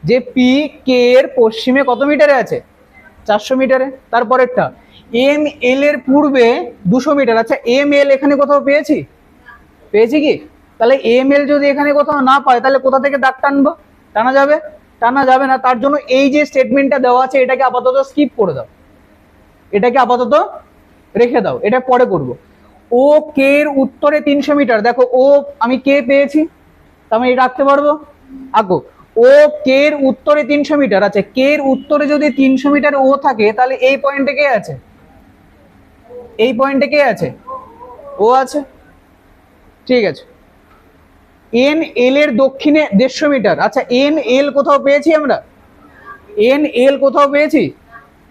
যে পি কে এর পশ্চিমে কত মিটারে আছে? 400 মিটারে। তারপরেরটা এম এল এর পূর্বে 200 মিটার। আচ্ছা এম এল এখানে কোথাও পেয়েছি? পেয়েছি কি? তাহলে এম এল যদি এখানে কোথাও না পায়, তাহলে কোথা থেকে দাগ টানবো? টানা যাবে? টানা যাবে না। তার জন্য এই যে স্টেটমেন্টটা দেওয়া আছে এটাকে আপাতত স্কিপ করে দাও, এটাকে আপাতত রেখে দাও, এটা পরে করব। ও কে এর উত্তরে 300 মিটার। দেখো ও আমি কে পেয়েছি, তা আমি এটা রাখতে পারবো। আঁকো। ও কে এর উত্তরে 300 মিটার। আচ্ছা কে এর উত্তরে যদি 300 মিটার ও থাকে, তাহলে এই পয়েন্টে কে আছে? এই পয়েন্টে কে আছে? ও আছে, ঠিক আছে। এন এল এর দক্ষিণে 150 মিটার। আচ্ছা এন এল কোথাও পেয়েছি আমরা? এন এল কোথাও পেয়েছি?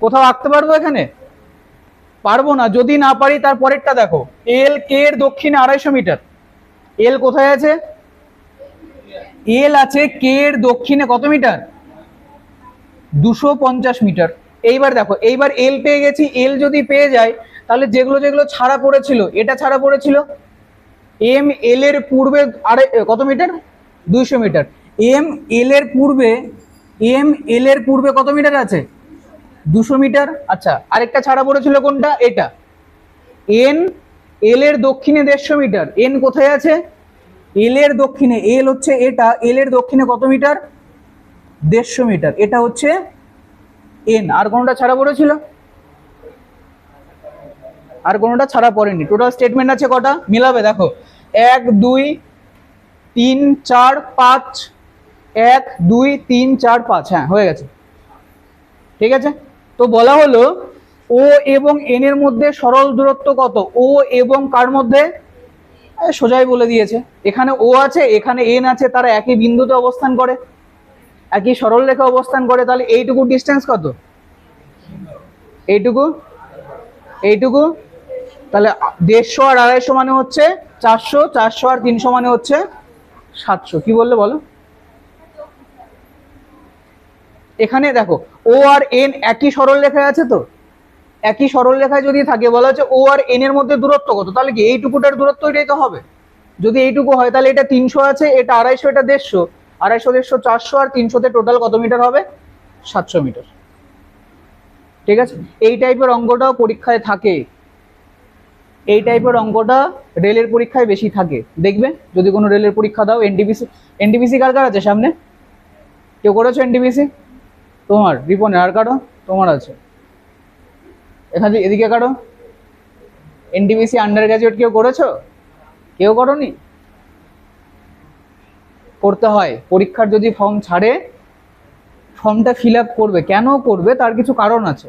কোথাও আঁকতে পারবো এখানে? পারবো না। যদি না পারি তার পরেরটা দেখো, এল কে এর দক্ষিণে 250 মিটার। এল কোথায় আছে? এল আছে কে এর দক্ষিণে কত মিটার? 250 মিটার। এইবার দেখো, এইবার এল পেয়ে গেছি। এল যদি পেয়ে যায়, তাহলে যেগুলো যেগুলো ছাড়া পড়েছিল, এটা ছাড়া পড়েছিল। এম এল এর পূর্বে আরে কত মিটার? 200 মিটার। এম এল এর পূর্বে, এম এল এর পূর্বে কত মিটার আছে? 200 মিটার। আচ্ছা আরেকটা ছাড়া পড়েছিল কোনটা? এটা। এন এল এর দক্ষিণে 150 মিটার। এন কোথায় আছে? এল এর দক্ষিণে। এল হচ্ছে এটা, এল এর দক্ষিণে কত মিটার? 150 মিটার। এটা হচ্ছে এন। আর কোনটা ছাড়া পড়েছিল? আর কোনটা ছাড়া পড়েনি। টোটাল স্টেটমেন্ট আছে কটা? মিলাবে দেখো, 1 2 3 4 5, 1 2 3 4 5। হ্যাঁ হয়ে গেছে, ঠিক আছে। তো বলা হলো ও এবং এন এর মধ্যে সরল দূরত্ব কত? ও এবং কার মধ্যে? সোজাই বলে দিয়েছে, এখানে ও আছে এখানে এন আছে, তারা একই বিন্দুতে অবস্থান করে, একই সরল রেখা অবস্থান করে, তাহলে এইটুকু ডিস্টেন্স কত, এইটুকু, এইটুকু, তাহলে 150 আর 250 মানে হচ্ছে 400, 400 আর 300 মানে হচ্ছে 700। কি বললে বলো? এখানে দেখো ও আর এন একই সরল রেখায় আছে, তো একই সরল রেখায় যদি থাকে, বলা হচ্ছে ও আর এন এর মধ্যে দূরত্ব কত, তাহলে কি এইটুকুটার দূরত্ব এটাই তো হবে। যদি এইটুকু হয় তাহলে এটা 300 আছে, এটা 250, এটা 150, 250, 150, 400 আর 300তে টোটাল কত মিটার হবে, 700 মিটার। ঠিক আছে, এই টাইপের অঙ্কটাও পরীক্ষায় থাকে, এই টাইপের অঙ্কটা রেলের পরীক্ষায় বেশি থাকে, দেখবে যদি কোনো রেলের পরীক্ষা দাও। এনটিপিসি, এনটিপিসি কার কার আছে সামনে, কেউ করেছো এনটিপিসি? তোমার রিপনের, আর কারো তোমার আছে এখানে, এদিকে কারো এনটিপিসি আন্ডার গ্রাজুয়েট কেউ করেছো? কেউ করনি? করতে হয়, পরীক্ষার যদি ফর্ম ছাড়ে ফর্মটা ফিল আপ করবে, কেন করবে তার কিছু কারণ আছে।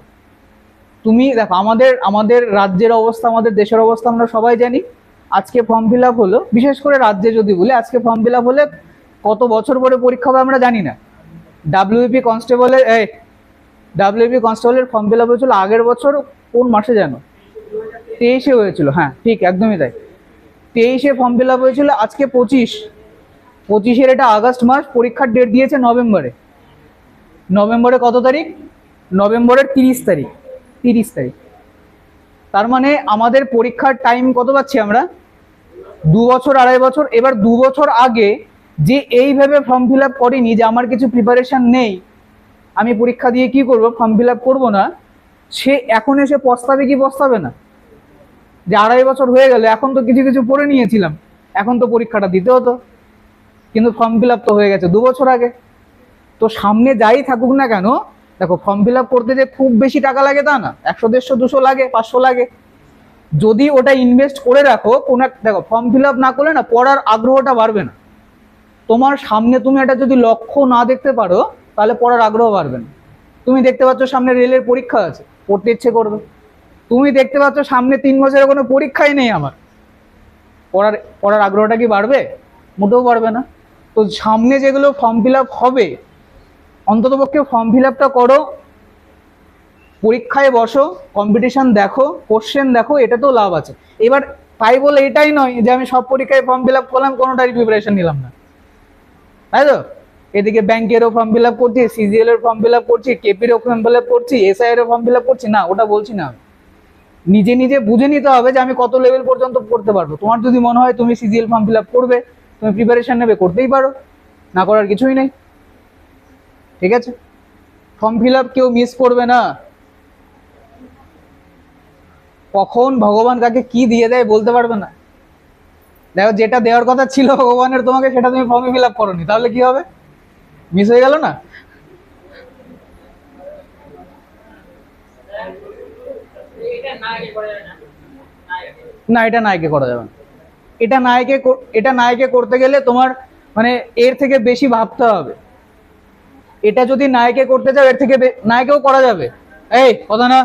তুমি দেখো আমাদের আমাদের রাজ্যের অবস্থা, আমাদের দেশের অবস্থা আমরা সবাই জানি। আজকে ফর্ম ফিল আপ হলো, বিশেষ করে রাজ্যে যদি বলি, আজকে ফর্ম ফিল আপ হলে কত বছর পরে পরীক্ষা হবে আমরা জানি না। ডাব্লিউপি কনস্টেবলের ফর্ম ফিল আপ হয়েছিল আগের বছর কোন মাসে যেন, 23-এ হয়েছিল, হ্যাঁ ঠিক একদমই তাই, 23-এ ফর্ম ফিল আপ হয়েছিল, আজকে 25-এর, এটা আগস্ট মাস, পরীক্ষার ডেট দিয়েছে নভেম্বরে। নভেম্বরে কত তারিখ, নভেম্বরের 30 তারিখ, 30 তারিখ। তার মানে আমাদের পরীক্ষার টাইম কত পাচ্ছি আমরা, 2 বছর 2.5 বছর। এবার 2 বছর আগে যে এইভাবে ফর্ম ফিল আপ করেনি, যে আমার কিছু প্রিপারেশন নেই, আমি পরীক্ষা দিয়ে কি করব, ফর্ম ফিল আপ করবো না, সে এখন এসে পস্তাবে কি পস্তাবে না, যে 2.5 বছর হয়ে গেল, এখন তো কিছু কিছু পড়ে নিয়েছিলাম, এখন তো পরীক্ষাটা দিতে হতো, কিন্তু ফর্ম ফিল আপ তো হয়ে গেছে 2 বছর আগে। তো সামনে যাই থাকুক না কেন, দেখো ফর্ম ফিল আপ করতে যে খুব বেশি টাকা লাগে তা না, 100, 150, 200 লাগে, 500 লাগে। যদি ওটা ইনভেস্ট করে রাখো কোনো, দেখো ফর্ম ফিল আপ না করলে না পড়ার আগ্রহটা বাড়বে না। তোমার সামনে তুমি এটা যদি লক্ষ্য না দেখতে পারো তাহলে পড়ার আগ্রহ বাড়বে না। তুমি দেখতে পাচ্ছ সামনে রেলের পরীক্ষা আছে, পড়তে ইচ্ছে করবে। তুমি দেখতে পাচ্ছ সামনে 3 বছরের কোনো পরীক্ষাই নেই আমার, পড়ার আগ্রহটা কি বাড়বে? মোটেও বাড়বে না। তো সামনে যেগুলো ফর্ম ফিল আপ হবে, অন্ততপক্ষে ফর্ম ফিল আপটা করো, পরীক্ষায় বসো, কম্পিটিশন দেখো, কোশ্চেন দেখো, এটাতেও লাভ আছে। এবার তাই বলে এটাই নয় যে আমি সব পরীক্ষায় ফর্ম ফিল আপ করলাম, কোনোটারই প্রিপারেশন নিলাম না, তাই তো? এদিকে ব্যাংকেরও ফর্ম ফিল আপ করছি, সিজিএল এর ফর্ম ফিল আপ করছি, কেপিরও ফর্ম ফিল আপ করছি, এসআই এরও ফর্ম ফিল আপ করছি, না ওটা বলছি না। নিজে নিজে বুঝে নিতে হবে যে আমি কত লেভেল পর্যন্ত পড়তে পারবো। তোমার যদি মনে হয় তুমি সিজিএল ফর্ম ফিল আপ করবে, তুমি প্রিপারেশন নেবে, করতেই পারো, না করার কিছুই নেই। ঠিক আছে, ফর্ম ফিল আপ কেউ মিস করবে না। কখন ভগবান কাকে কি দিয়ে দেয় বলতে পারবে না। দেখো যেটা দেওয়ার কথা ছিল ভগবানের তোমাকে, সেটা তুমি ফর্মে ফিল আপ করোনি, তাহলে কি হবে, মিস হয়ে গেল না? না এটা নায়কে করা যাবে না, এটা নায়কে করতে গেলে তোমার মানে এর থেকে বেশি ভাবতে হবে। এটা যদি নায়কে করতে যাও, এর থেকে নায়কেও করা যাবে, এই কথা না,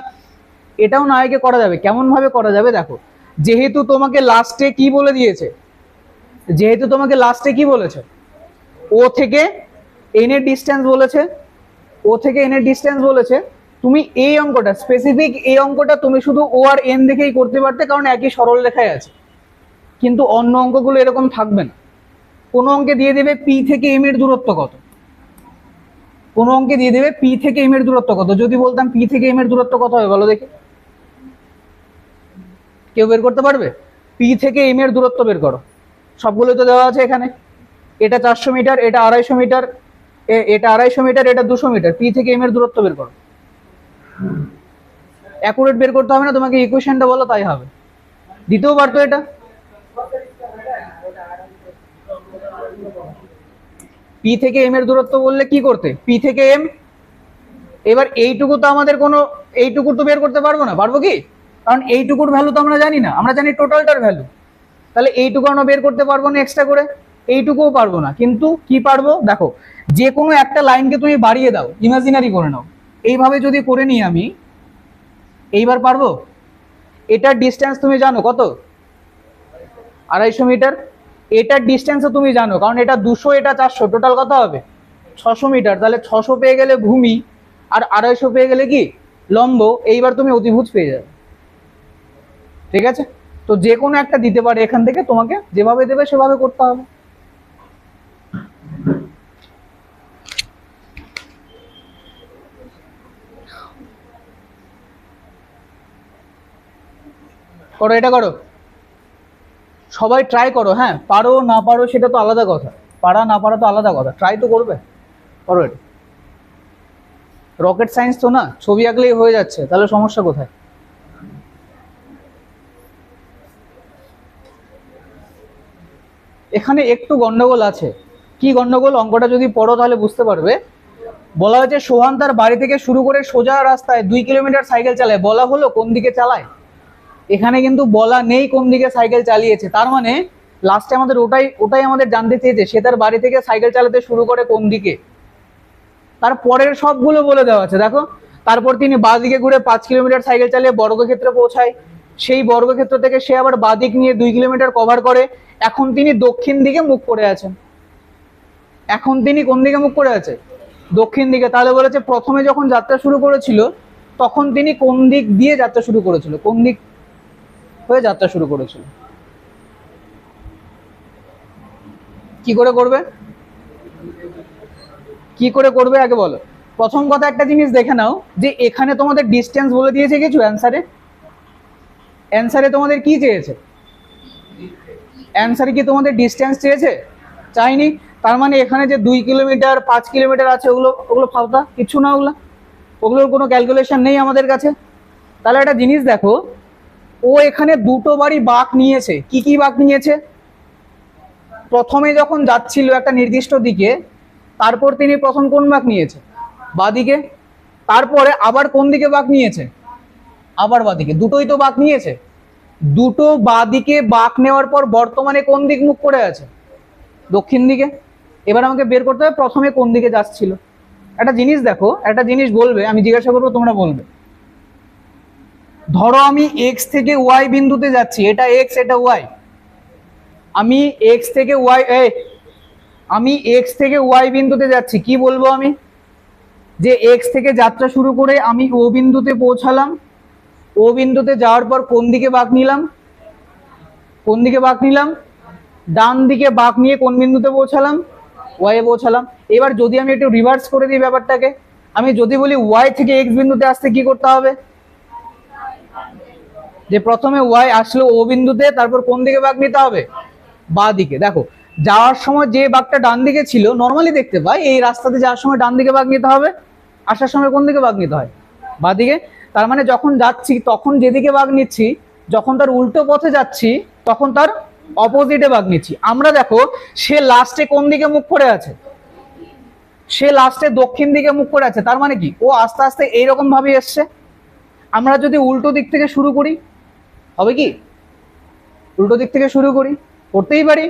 এটাও নায়কে করা যাবে। কেমন ভাবে করা যাবে দেখো, যেহেতু তোমাকে লাস্টে কি বলে দিয়েছে, যেহেতু তোমাকে লাস্টে কি বলেছে, ও থেকে এন এর ডিস্টেন্স বলেছে, ও থেকে এন এর ডিস্টেন্স বলেছে, তুমি এই অঙ্কটা স্পেসিফিক, এই অঙ্কটা তুমি শুধু ও আর এন দেখেই করতে পারতে, কারণ একই সরল রেখায় আছে। কিন্তু অন্য অঙ্কগুলো এরকম থাকবে না। কোনো অঙ্কে দিয়ে দেবে পি থেকে এম এর দূরত্ব কত, কোনো অঙ্কে দিয়ে দেবে পি থেকে এম এর দূরত্ব কত। যদি বলতাম পি থেকে এম এর দূরত্ব কত হবে বলো দেখি, কেউ বের করতে পারবে? পি থেকে এম এর দূরত্ব বের করো, সবগুলো তো দেওয়া আছে এখানে। এটা 400 মিটার, এটা 250 মিটার, এটা 250 মিটার, এটা 200 মিটার। পি থেকে এম এর দূরত্ব বের করো। অ্যাকুরেট বের করতে হবে না তোমাকে, ইকুয়েশনটা বলো তাই হবে। দিতেও পারতো এটা, পি থেকে এম এর দূরত্ব বললে কি করতে, পি থেকে এম। এবার এইটুকু তো আমাদের কোনো, এইটুকু তো বের করতে পারবো না, পারবো কি? কারণ এইটুকুর ভ্যালু তো আমরা জানি না, আমরা জানি টোটালটার ভ্যালু। তাহলে এইটুকু আমরা বের করতে পারবো না এক্সট্রা করে, এইটুকুও পারবো না। কিন্তু কি পারবো দেখো, যে কোনো একটা লাইনকে তুমি বাড়িয়ে দাও, ইমাজিনারি করে নাও, এইভাবে যদি করে নিই আমি, এইবার পারবো? এটার ডিস্টেন্স তুমি জানো কত, 250 মিটার। এটার ডিস্টেন্সও তুমি জানো, কারণ এটা 200, এটা 400, টোটাল কত হবে 600 মিটার। তাহলে 600 পেয়ে গেলে ভূমি, আর 250 পেয়ে গেলে কি লম্ব। এইবার তুমি অতিভুজ পেয়ে যাবে। ঠিক আছে, তো যে কোনো একটা দিতে পারে এখান থেকে, তোমাকে যেভাবে দেবে সেভাবে করতে হবে। করো, এটা করো, সবাই ট্রাই করো। হ্যাঁ, পারো না পারো সেটা তো আলাদা কথা, পারা না পারা তো আলাদা কথা, ট্রাই তো করবে। করো এটা, রকেট সায়েন্স তো না, ছবি আঁকলেই হয়ে যাচ্ছে, তাহলে সমস্যা কোথায়? এখানে একটু গন্ডগোল আছে। কি গন্ডগোল? অঙ্কটা যদি পড়ো তাহলে বুঝতে পারবে। বলা হয়েছে সোহান তার বাড়ি থেকে শুরু করে সোজা রাস্তায় 2 কিলোমিটার সাইকেল চালায়, বলা হলো কোন দিকে চালায়। এখানে কিন্তু বলা নেই কোন দিকে সাইকেল চালিয়েছে, তার মানে লাস্টে আমাদের ওটাই ওটাই আমাদের জানতে চেয়েছে, সে তার বাড়ি থেকে সাইকেল চালাতে শুরু করে কোন দিকে। তার পরের সবগুলো বলে দেওয়া আছে দেখো। তারপর তিনি বাঁদিকে ঘুরে 5 কিলোমিটার সাইকেল চালিয়ে বর্গক্ষেত্রে পৌঁছায়, সেই বর্গক্ষেত্র থেকে সে আবার বাঁদিক নিয়ে 2 কিলোমিটার কভার করে। এখন তিনি দক্ষিণ দিকে মুখ করে আছেন। এখন তিনি কোন দিকে মুখ করে আছে? দক্ষিণ দিকে। তাহলে বলেছে প্রথমে যখন যাত্রা শুরু করেছিল তখন তিনি কোন দিক দিয়ে যাত্রা শুরু করেছিল, কোন দিক হয়ে যাত্রা শুরু করেছিল। কি করে করবে, কি করে করবে আগে বলো। প্রথম কথা একটা জিনিস দেখে নাও, যে এখানে তোমাদের ডিস্টেন্স বলে দিয়েছে কিছু অ্যান্সারে। অ্যান্সারে তোমাদের কি চেয়েছে? অ্যান্সারে কি তোমাদের ডিস্টেন্স চেয়েছে? চাইনি। তার মানে এখানে যে 2 কিলোমিটার 5 কিলোমিটার আছে, ওগুলো ওগুলো ফালতা, কিছু না ওগুলো, ওগুলোর কোনো ক্যালকুলেশন নেই আমাদের কাছে। তাহলে একটা জিনিস দেখো, ও এখানে দুটো বারই বাঁক নিয়েছে। কি কি বাঁক নিয়েছে? প্রথমে যখন যাচ্ছিল একটা নির্দিষ্ট দিকে, তারপর তিনি প্রথম কোন বাঁক নিয়েছে? বাঁদিকে। তারপরে আবার কোন দিকে বাঁক নিয়েছে? আবার বাঁদিকে। দুটোই তো বাঁক নিয়েছে। দুটো বাঁদিকে বাঁক নেওয়ার পর বর্তমানে কোন দিক মুখ করে আছে? দক্ষিণ দিকে। এবার আমাকে বের করতে হবে প্রথমে কোন দিকে যাচ্ছিল। একটা জিনিস দেখো, একটা জিনিস বলবে, আমি জিজ্ঞাসা করবো তোমরা বলবে। ধরো আমি এক্স থেকে ওয়াই বিন্দুতে যাচ্ছি, এটা এক্স এটা ওয়াই। আমি এক্স থেকে ওয়াই আমি এক্স থেকে ওয়াই বিন্দুতে যাচ্ছি, কি বলবো আমি? যে এক্স থেকে যাত্রা শুরু করে আমি ও বিন্দুতে পৌঁছালাম, ও বিন্দুতে যাওয়ার পর কোন দিকে বাঁক নিলাম? কোন দিকে বাঁক নিলাম? ডান দিকে বাঁক নিয়ে কোন বিন্দুতে পৌঁছালাম? ওয়াই এ পৌঁছালাম। এবার যদি আমি একটু রিভার্স করে দিই ব্যাপারটাকে, আমি যদি বলি ওয়াই থেকে এক্স বিন্দুতে আসতে কি করতে হবে? যে প্রথমে ওয়াই আসলো ও বিন্দুতে, তারপর কোন দিকে বাঁক নিতে হবে? বাঁ দিকে। দেখো, যাওয়ার সময় যে বাঁকটা ডান দিকে ছিল, নর্মালি দেখতে পাই এই রাস্তাতে যাওয়ার সময় ডান দিকে বাঁক নিতে হবে, আসার সময় কোন দিকে বাঁক নিতে হয়? বাঁ দিকে। তার মানে যখন যাচ্ছি তখন যেদিকে বাঁক নিচ্ছি, যখন তার উল্টো পথে যাচ্ছি তখন তার অপোজিটে বাঁক নিচ্ছি। আমরা দেখো, সে লাস্টে কোন দিকে মুখ করে আছে? সে লাস্টে দক্ষিণ দিকে মুখ করে আছে। তার মানে কি, ও আস্তে আস্তে এইরকম ভাবে এসছে। আমরা যদি উল্টো দিক থেকে শুরু করি, হবে কি? উল্টো দিক থেকে শুরু করি, করতেই পারি।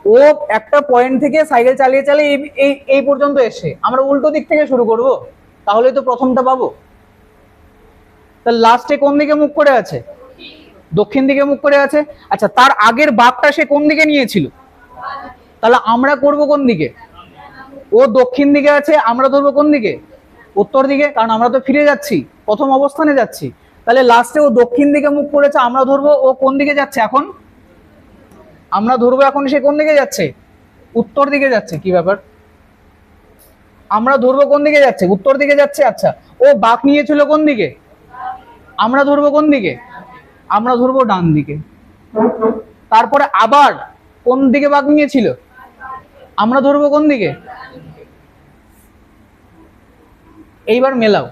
ও একটা পয়েন্ট থেকে সাইকেল চালিয়ে চালিয়ে এই এই পর্যন্ত এসে আমরা উল্টো দিক থেকে শুরু করব, তাহলেই তো প্রথমটা পাবো। তাহলে লাস্টে কোন দিকে মুখ করে আছে? দক্ষিণ দিকে মুখ করে আছে। আচ্ছা, তার আগের বাঁকটা সে কোন দিকে নিয়েছিল? তাহলে আমরা করব কোন দিকে? ও দক্ষিণ দিকে আছে, আমরা ধরবো কোন দিকে? উত্তর দিকে, কারণ আমরা তো ফিরে যাচ্ছি, প্রথম অবস্থানে যাচ্ছি। তাহলে লাস্টে ও দক্ষিণ দিকে মুখ করেছে, আমরা ধরবো ও কোন দিকে যাচ্ছে এখন? আমরা ধরবো এখন সে কোন দিকে যাচ্ছে? উত্তর দিকে যাচ্ছে। কি ব্যাপার? আমরা ধরবো কোন দিকে যাচ্ছে? উত্তর দিকে যাচ্ছে। আচ্ছা, ও বাঁক নিয়েছিল কোন দিকে? আমরা ধরবো কোন দিকে? আমরা ধরবো ডান দিকে। তারপরে আবার কোন দিকে বাঁক নিয়েছিল? আমরা ধরবো কোন দিকে? এইবার মেলাও,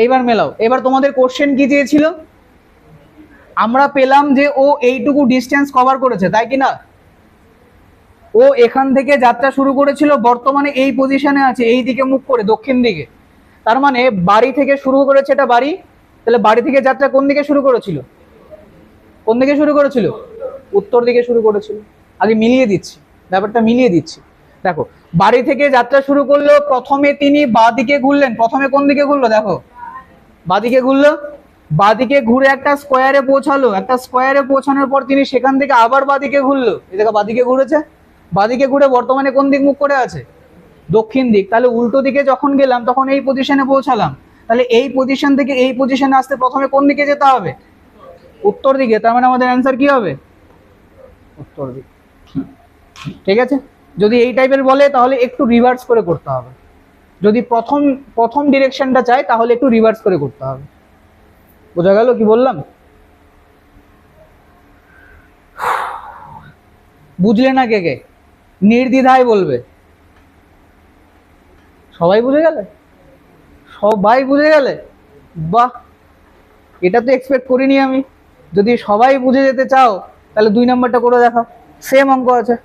এইবার মেলাও। এবার তোমাদের কোশ্চেন কি চেয়েছিল? আমরা পেলাম যে ও এইটুকু ডিস্টেন্স কভার করেছে, তাই কি না? ও এখান থেকে যাত্রা শুরু করেছিল, বর্তমানে এই পজিশনে আছে, এই দিকে মুখ করে দক্ষিণ দিকে। তার মানে বাড়ি থেকে শুরু করেছে, এটা বাড়ি। তাহলে বাড়ি থেকে যাত্রা কোন দিকে শুরু করেছিল? কোন দিকে শুরু করেছিল? উত্তর দিকে শুরু করেছিল। আগে মিলিয়ে দিচ্ছি, ব্যাপারটা মিলিয়ে দিচ্ছি। দেখো, বাড়ি থেকে যাত্রা শুরু করলো, প্রথমে তিনি বাঁ দিকে ঘুরলেন। প্রথমে কোন দিকে ঘুরলো? দেখো, বাঁ দিকে ঘুরলো। বাদিকে ঘুরে একটা স্কোয়ারে পৌঁছালো, একটা স্কোয়ারে পৌঁছানোর পর তিনি সেখান থেকে আবার বাদিকে ঘুরলো, এই দেখো বাদিকে ঘুরেছে, বাদিকে ঘুরে বর্তমানে কোন দিক মুখ করে আছে? দক্ষিণ দিক। তাহলে উল্টো দিকে যখন গেলাম তখন এই পজিশনে পৌঁছালাম, তাহলে এই পজিশন থেকে এই পজিশনে আসতে প্রথমে কোন দিকে যেতে হবে? উত্তর দিকে। তার মানে আমাদের অ্যান্সার কি হবে? উত্তর দিক। ঠিক আছে, যদি এই টাইপের বলে তাহলে একটু রিভার্স করে করতে হবে, যদি প্রথম প্রথম ডিরেকশনটা চাই তাহলে একটু রিভার্স করে করতে হবে। বোঝা গেল কি বললাম? বুঝলে না কে কে? নির্দ্বিধায় বলবে। সবাই বুঝে গেলে? সবাই বুঝে গেলে? বাহ, এটা তো এক্সপেক্ট করিনি আমি। যদি সবাই বুঝে যেতে চাও তাহলে 2 নম্বরটা করে দেখাও, সেম অঙ্ক আছে।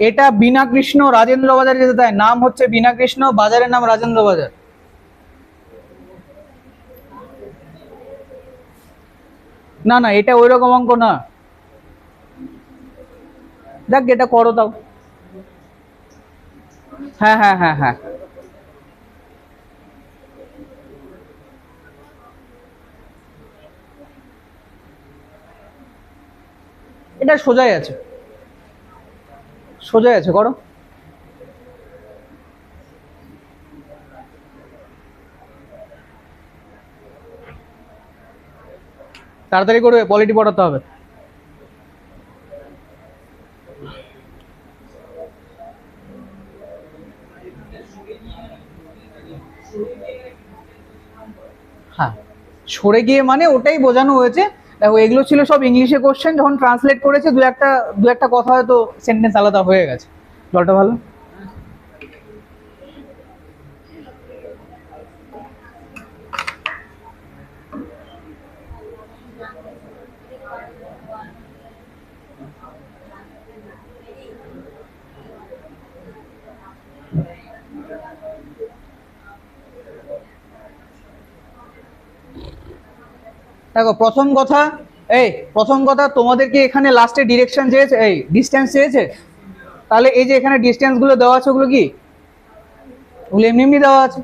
এটা বিনা কৃষ্ণ রাজেন্দ্র বাজার যেতে দেয়, নাম হচ্ছে বিনা কৃষ্ণ, বাজারের নাম রাজেন্দ্র বাজার। না না, এটা ওই রকম অঙ্ক না। দেখ এটা করো তাও। হ্যাঁ হ্যাঁ হ্যাঁ হ্যাঁ, এটা সোজাই আছে, সোজাই আছে, করো। তাড়াতাড়ি করবে, পলিটি পড়াতে হবে। হ্যাঁ, সরে গিয়ে মানে ওটাই বোঝানো হয়েছে। দেখো এগুলো ছিল সব ইংলিশে কোশ্চেন, যখন ট্রান্সলেট করেছে দু একটা কথা হয়তো সেন্টেন্স আলাদা হয়ে গেছে। জলটা ভালো। দেখো প্রথম কথা তোমাদেরকে এখানে লাস্টে ডিরেকশন চেয়েছে, এই ডিস্টেন্স চেয়েছে। তাহলে এই যে এখানে ডিস্টেন্স গুলো দেওয়া আছে ওগুলো কি? ওগুলো এমনি এমনি দেওয়া আছে,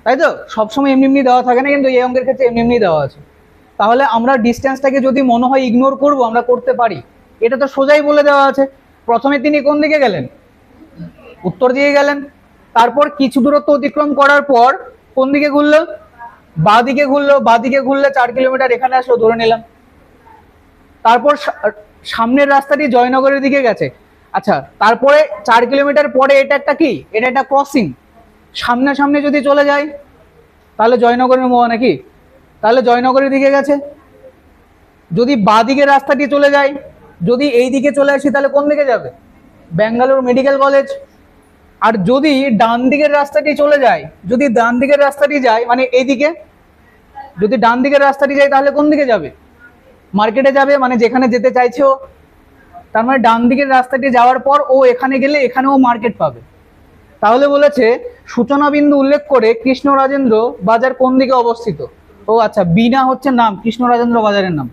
তাই তো? সবসময় এমনি এমনি দেওয়া থাকে না, কিন্তু এই অঙ্কের ক্ষেত্রে এমনি এমনি দেওয়া আছে। তাহলে আমরা ডিস্টেন্সটাকে যদি মনে হয় ইগনোর করব, আমরা করতে পারি। এটা তো সোজাই বলে দেওয়া আছে। প্রথমে তিনি কোন দিকে গেলেন? উত্তর দিকে গেলেন। তারপর কিছু দূরত্ব অতিক্রম করার পর কোন দিকে ঘুরলো? বাঁ দিকে ঘুরলো। বাঁ দিকে ঘুরলে 4 কিলোমিটার এখানে আসলো ধরে নিলাম। তারপর সামনের রাস্তাটি জয়নগরের দিকে গেছে। আচ্ছা, তারপরে 4 কিলোমিটার পরে এটা একটা কি? এটা একটা ক্রসিং। সামনে সামনে যদি চলে যায় তাহলে জয়নগরের মোয়া নাকি? তাহলে জয়নগরের দিকে গেছে। যদি বাঁ দিকের রাস্তাটি চলে যায়, যদি এই দিকে চলে আসি তাহলে কোন দিকে যাবে? Bangalore medical college. আর যদি ডান দিকের রাস্তাটি চলে যায়, যদি ডান দিকের রাস্তাটি যায় মানে এইদিকে, যদি ডান দিকের রাস্তাটি যায় তাহলে কোন দিকে যাবে? মার্কেটে যাবে, মানে যেখানে যেতে চাইছে ও। তার মানে ডান দিকের রাস্তাটি যাওয়ার পর ও এখানে গেলে এখানেও মার্কেট পাবে। তাহলে বলেছে সূচনা বিন্দু উল্লেখ করে কৃষ্ণ রাজেন্দ্র বাজার কোন দিকে অবস্থিত। ও আচ্ছা, বিনা হচ্ছে নাম, কৃষ্ণ রাজেন্দ্র বাজারের নাম।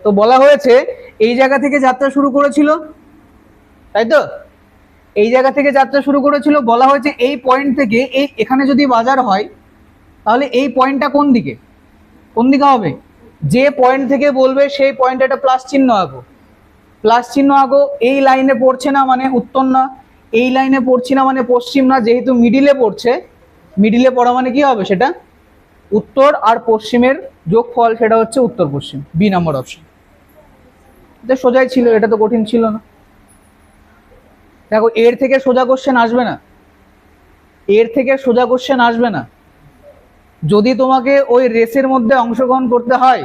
তো বলা হয়েছে এই জায়গা থেকে যাত্রা শুরু করেছিল, তাই তো? এই জায়গা থেকে যাত্রা শুরু করেছিল। বলা হয়েছে এই পয়েন্ট থেকে এই এখানে যদি বাজার হয় তাহলে এই পয়েন্টটা কোন দিকে? কোন দিকে হবে? যে পয়েন্ট থেকে বলবে সেই পয়েন্টে একটা প্লাস চিহ্ন আঁকো, প্লাস চিহ্ন আঁকো। এই লাইনে পড়ছে না মানে উত্তর না, এই লাইনে পড়ছি না মানে পশ্চিম না। যেহেতু মিডিলে পড়ছে, মিডিলে পড়া মানে কি হবে? সেটা উত্তর আর পশ্চিমের যোগফল, সেটা হচ্ছে উত্তর পশ্চিম। B number option. এটা সোজাই ছিল, এটা তো কঠিন ছিল না। দেখো এর থেকে সোজা কোশ্চেন আসবে না, এর থেকে সোজা কোশ্চেন আসবে না। যদি তোমাকে ওই রেসের মধ্যে অংশগ্রহণ করতে হয়,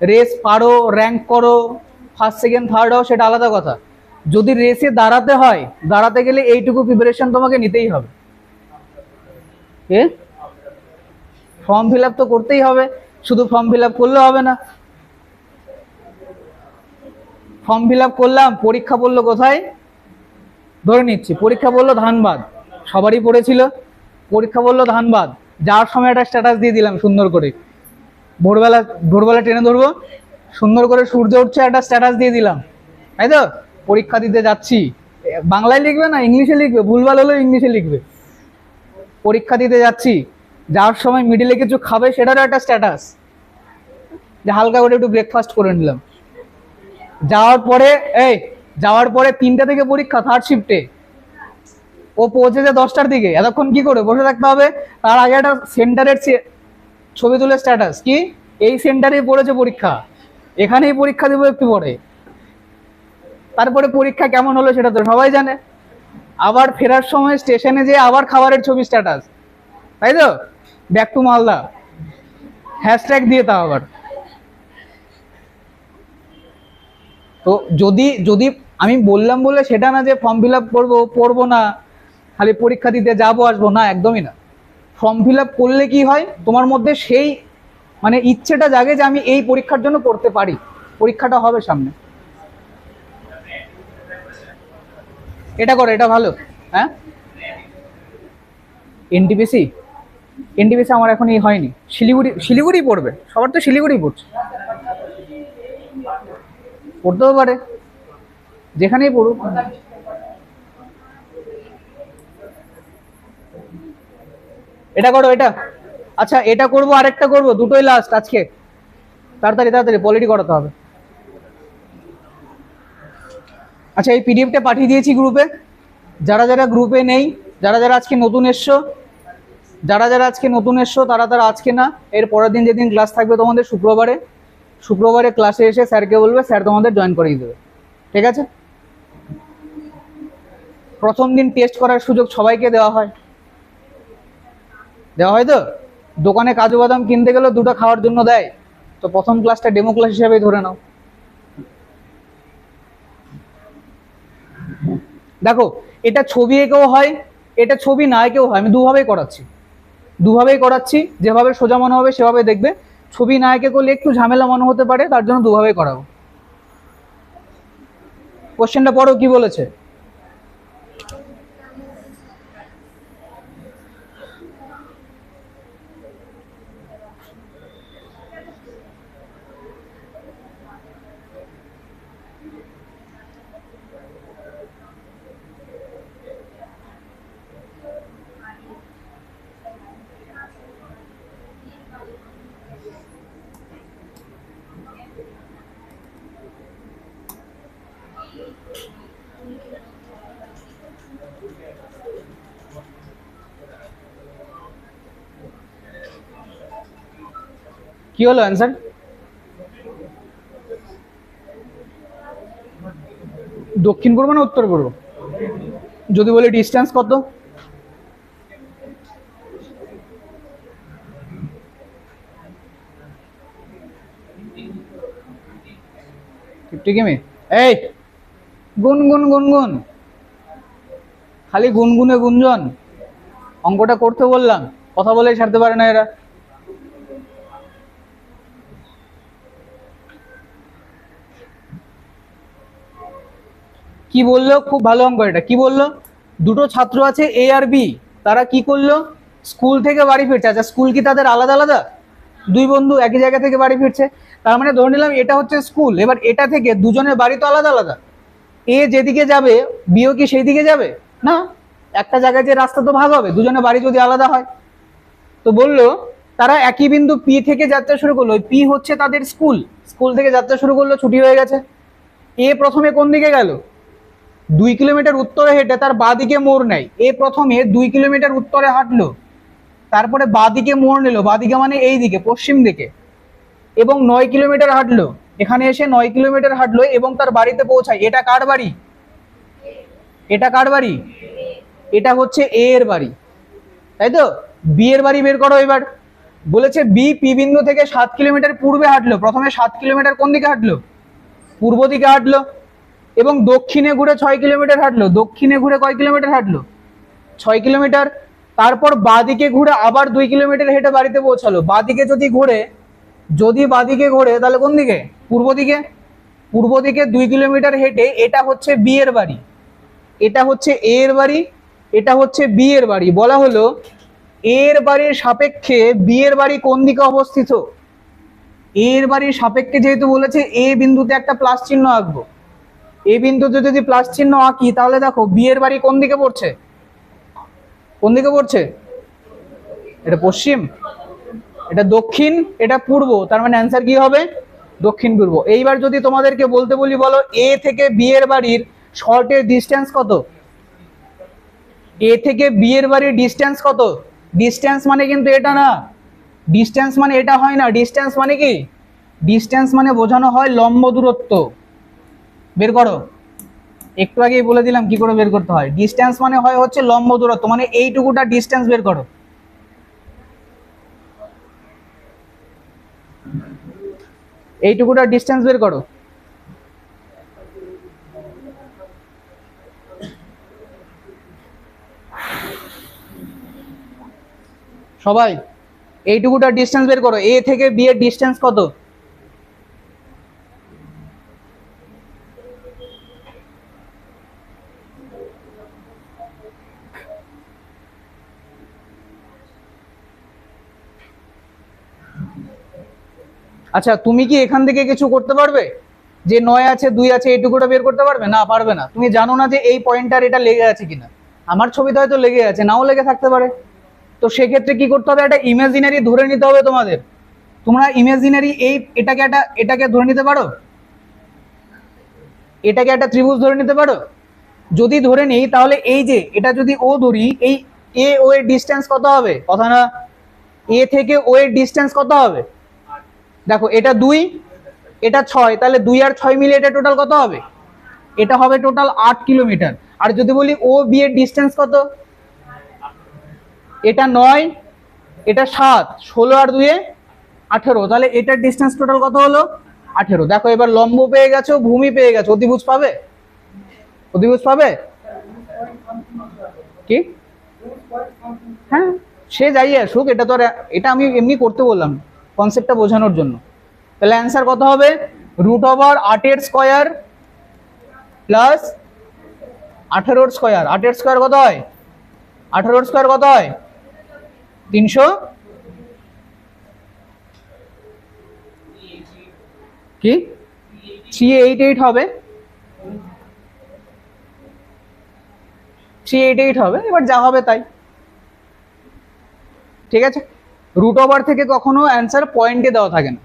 রেস পারো, র্যাঙ্ক করো, ফার্স্ট সেকেন্ড থার্ড হও, সেটা আলাদা কথা। যদি রেসে দাঁড়াতে হয়, দাঁড়াতে গেলে এইটুকু প্রিপারেশন তোমাকে নিতেই হবে। এ ফর্ম ফিল আপ তো করতেই হবে, শুধু ফর্ম ফিল আপ করলে হবে না। ফর্ম ফিল আপ করলাম, পরীক্ষা পড়লো কোথায়? ধরে নিচ্ছি পরীক্ষা পড়লো ধানবাদ, সবারই পড়েছিল। পরীক্ষা পড়লো ধানবাদ, যাওয়ার সময় একটা স্ট্যাটাস দিয়ে দিলাম সুন্দর করে, ভোরবেলা ভোরবেলা ট্রেনে ধরবো, সুন্দর করে সূর্য উঠছে একটা স্ট্যাটাস দিয়ে দিলাম, তাই তো? পরীক্ষা দিতে যাচ্ছি, বাংলায় লিখবে না ইংলিশে লিখবে, ভুলভাল হলেও ইংলিশে লিখবে। পরীক্ষা দিতে যাচ্ছি, যাওয়ার সময় মিডিলে কিছু খাবে, সেটারও একটা স্ট্যাটাস, যে হালকা করে একটু ব্রেকফাস্ট করে নিলাম। যাওয়ার পরে 3টা থেকে পরীক্ষা, থার্ড শিফটে, ও পৌঁছেছে 10টার দিকে, এতক্ষণ কি করে বসে থাকতে হবে? তার আগে একটা সেন্টারের ছবি তুলে স্ট্যাটাস, কি এই সেন্টারেই পড়েছে পরীক্ষা, এখানেই পরীক্ষা দেবো একটু পরে। তারপরে পরীক্ষা কেমন হলো সেটা তো সবাই জানে। আবার ফেরার সময় স্টেশনে যে আবার খাবারের ছবি স্ট্যাটাস, তাই তো? ব্যাক টু মালদা, হ্যাশট্যাগ দিয়ে তা আবার। তো যদি যদি আমি বললাম বলে সেটা না যে ফর্ম ফিল আপ করবো পড়বো না, খালি পরীক্ষা দিতে যাবো আসবো, না, একদমই না। ফর্ম ফিল আপ করলে কি হয়, তোমার মধ্যে সেই মানে ইচ্ছেটা জাগে যে আমি এই পরীক্ষার জন্য পড়তে পারি, পরীক্ষাটা হবে সামনে। এটা করো, এটা ভালো। হ্যাঁ, এনটিপিসি, এনটিপিসি আমার এখনই হয়নি। শিলিগুড়ি পড়বে, সবার তো শিলিগুড়ি পড়ছে, পড়তেও পারে, যেখানেই পড়ুক। এটা করো, এটা। আচ্ছা, এটা করবো, আরেকটা করবো, দুটোই লাস্ট আজকে। তাড়াতাড়ি তাড়াতাড়ি পলিটি করাতে হবে। আচ্ছা, এই পিডিএফটা পাঠিয়ে দিয়েছি গ্রুপে। যারা যারা গ্রুপে নেই, যারা যারা আজকে নতুন এসছো, তারা তারা আজকে না, এর পরের দিন যেদিন ক্লাস থাকবে তোমাদের শুক্রবারে ক্লাসে এসে স্যারকে বলবে, স্যার তোমাদের জয়েন করিয়ে দেবে, ঠিক আছে? প্রথম দিন টেস্ট করার সুযোগ সবাইকে দেওয়া হয় তো। দোকানে কাজু বাদাম কিনতে গেলেও 2টা খাওয়ার জন্য দেয়, তো প্রথম ক্লাসটা ডেমো ক্লাস হিসেবেই ধরে নাও। দেখো, এটা ছবি এঁকেও হয়, এটা ছবি না এঁকেও হয়, আমি দুভাবেই করাচ্ছি। যেভাবে সোজা মনে হবে সেভাবে দেখবে। ছবি না এঁকে করলে একটু ঝামেলা মনে হতে পারে, তার জন্য দুভাবেই করাবো। কোশ্চেনটা পড়ো, কি বলেছে? কি হলো অ্যান্সার? দক্ষিণ পূর্ব না উত্তর পূর্ব? যদি বলি ডিস্টেন্স কত? 50 কিমি। এই গুনগুন, খালি গুনগুনে গুঞ্জন। অঙ্কটা করতে বললাম, কথা বলেই ছাড়তে পারে না এরা। কি বললো? খুব ভালো অঙ্ক এটা। কি বললো? দুটো ছাত্র আছে এ আর বি, তারা কি করলো? স্কুল থেকে বাড়ি ফিরছে। আচ্ছা, স্কুল কি তাদের আলাদা আলাদা? দুই বন্ধু একই জায়গা থেকে বাড়ি ফিরছে, তার মানে ধরে নিলাম এটা হচ্ছে স্কুল। এবার এটা থেকে দুজনের বাড়ি তো আলাদা আলাদা, এ যেদিকে যাবে বিও কি সেই দিকে যাবে না, একটা জায়গায় যে রাস্তা তো ভাগ হবে, দুজনের বাড়ি যদি আলাদা হয়। তো বললো তারা একই বিন্দু পি থেকে যাত্রা শুরু করলো, পি হচ্ছে তাদের স্কুল থেকে যাত্রা শুরু করলো, ছুটি হয়ে গেছে। এ প্রথমে কোন দিকে গেল? 2 কিলোমিটার উত্তরে হেঁটে তার বাঁ দিকে মোড় নেয়। এ প্রথমে 2 কিলোমিটার উত্তরে হাঁটলো, তারপরে বাঁ দিকে মোড় নিল, বাঁ দিকে মানে এই দিকে পশ্চিম দিকে, এবং 9 কিলোমিটার হাঁটলো। এখানে এসে 9 কিলোমিটার হাঁটলো এবং তার বাড়িতে পৌঁছায়। এটা কার বাড়ি? এটা হচ্ছে এ এর বাড়ি, তাই তো? বি এর বাড়ি বের করো এবার। বলেছে বি পি বিন্দু থেকে 7 কিলোমিটার পূর্বে হাঁটলো। প্রথমে 7 কিলোমিটার কোন দিকে হাঁটলো? পূর্ব দিকে হাঁটলো, এবং দক্ষিণে ঘুরে 6 কিলোমিটার হাঁটলো। দক্ষিণে ঘুরে কয় কিলোমিটার হাঁটলো? 6 কিলোমিটার। তারপর বাঁদিকে ঘুরে আবার 2 কিলোমিটার হেঁটে বাড়িতে পৌঁছালো। বাঁদিকে যদি বাঁদিকে ঘোরে তাহলে কোন দিকে? পূর্ব দিকে। পূর্ব দিকে 2 কিলোমিটার হেঁটে, এটা হচ্ছে বি এর বাড়ি, এটা হচ্ছে এ এর বাড়ি, এটা হচ্ছে বি এর বাড়ি। বলা হলো এ এর বাড়ির সাপেক্ষে বি এর বাড়ি কোন দিকে অবস্থিত? এ এর বাড়ির সাপেক্ষে যেহেতু বলেছে, এ বিন্দুতে একটা প্লাস চিহ্ন আঁকবো। এই বিন্দুতে যদি প্লাস চিহ্ন আঁকি তাহলে দেখো বি এর বাড়ি কোন দিকে পড়ছে, কোন দিকে পড়ছে? এটা পশ্চিম, এটা দক্ষিণ, এটা পূর্ব, তার মানে অ্যান্সার কি হবে? দক্ষিণ পূর্ব। এইবার যদি তোমাদেরকে বলতে বলি, বলো এ থেকে বি এর বাড়ির শর্টের ডিস্টেন্স কত? এ থেকে বি এর বাড়ির ডিস্টেন্স কত? ডিস্টেন্স মানে কিন্তু এটা না, ডিস্টেন্স মানে এটা হয় না। ডিস্টেন্স মানে কি? ডিস্টেন্স মানে বোঝানো হয় লম্ব দূরত্ব। বের করো, একটু আগেই বলে দিলাম কি করে বের করতে হয়। ডিস্টেন্স মানে হয় হচ্ছে লম্ব দূরত্ব, মানে এইটুকুটা ডিস্টেন্স বের করো। এইটুকুটা ডিস্টেন্স বের করো। সবাই এইটুকুটা ডিস্টেন্স বের করো। এ থেকে বি এর ডিস্টেন্স কত? আচ্ছা, তুমি কি এখান থেকে কিছু করতে পারবে? যে 9 আছে 2 আছে এইটুকুটা বের করতে পারবে? না, পারবে না। তুমি জানো না যে এই পয়েন্টটার এটা লেগে আছে কিনা। আমার ছবিতে হয়তো লেগে আছে, নাও লেগে থাকতে পারে। তো সেক্ষেত্রে কি করতে হবে? একটা ইমাজিনারি ধরে নিতে হবে তোমাদের। তোমরা ইমাজিনারি এটাকে ধরে নিতে পারো, এটাকে একটা ত্রিভুজ ধরে নিতে পারো। যদি ধরে নিই তাহলে এই যে এটা যদি ও ধরি, এই এ ও এর ডিস্টেন্স কত হবে? কথা না, এ থেকে ও এর ডিস্টেন্স কত হবে? দেখো এটা 2, এটা 6, তাহলে 2 আর 6 মিলে এটা টোটাল কত হবে? এটা হবে টোটাল 8 কিলোমিটার। আর যদি বলি ও বি এর ডিস্টেন্স কত? এটা 9, এটা 7, 16 আর 2 18, তাহলে এটার ডিস্টেন্স টোটাল কত হলো? 18। দেখো এবার লম্ব পেয়ে গেছো, ভূমি পেয়ে গেছো, অতিভুজ পাবে? অতিভুজ পাবে কি? হ্যাঁ, সে যাই আসুক, এটা তো এটা আমি এমনি করতে বললাম কনসেপ্টটা বোঝানোর জন্য। তাহলে অ্যান্সার কত হবে? √8 স্কয়ার প্লাস 18 স্কয়ার। 8 স্কয়ার কত হয়? 18 স্কয়ার কত হয়? 300 কি 388 হবে, 388 হবে। এবার যা হবে তাই, ঠিক আছে। √ওভার থেকে কখনো অ্যান্সার পয়েন্টে দেওয়া থাকে না।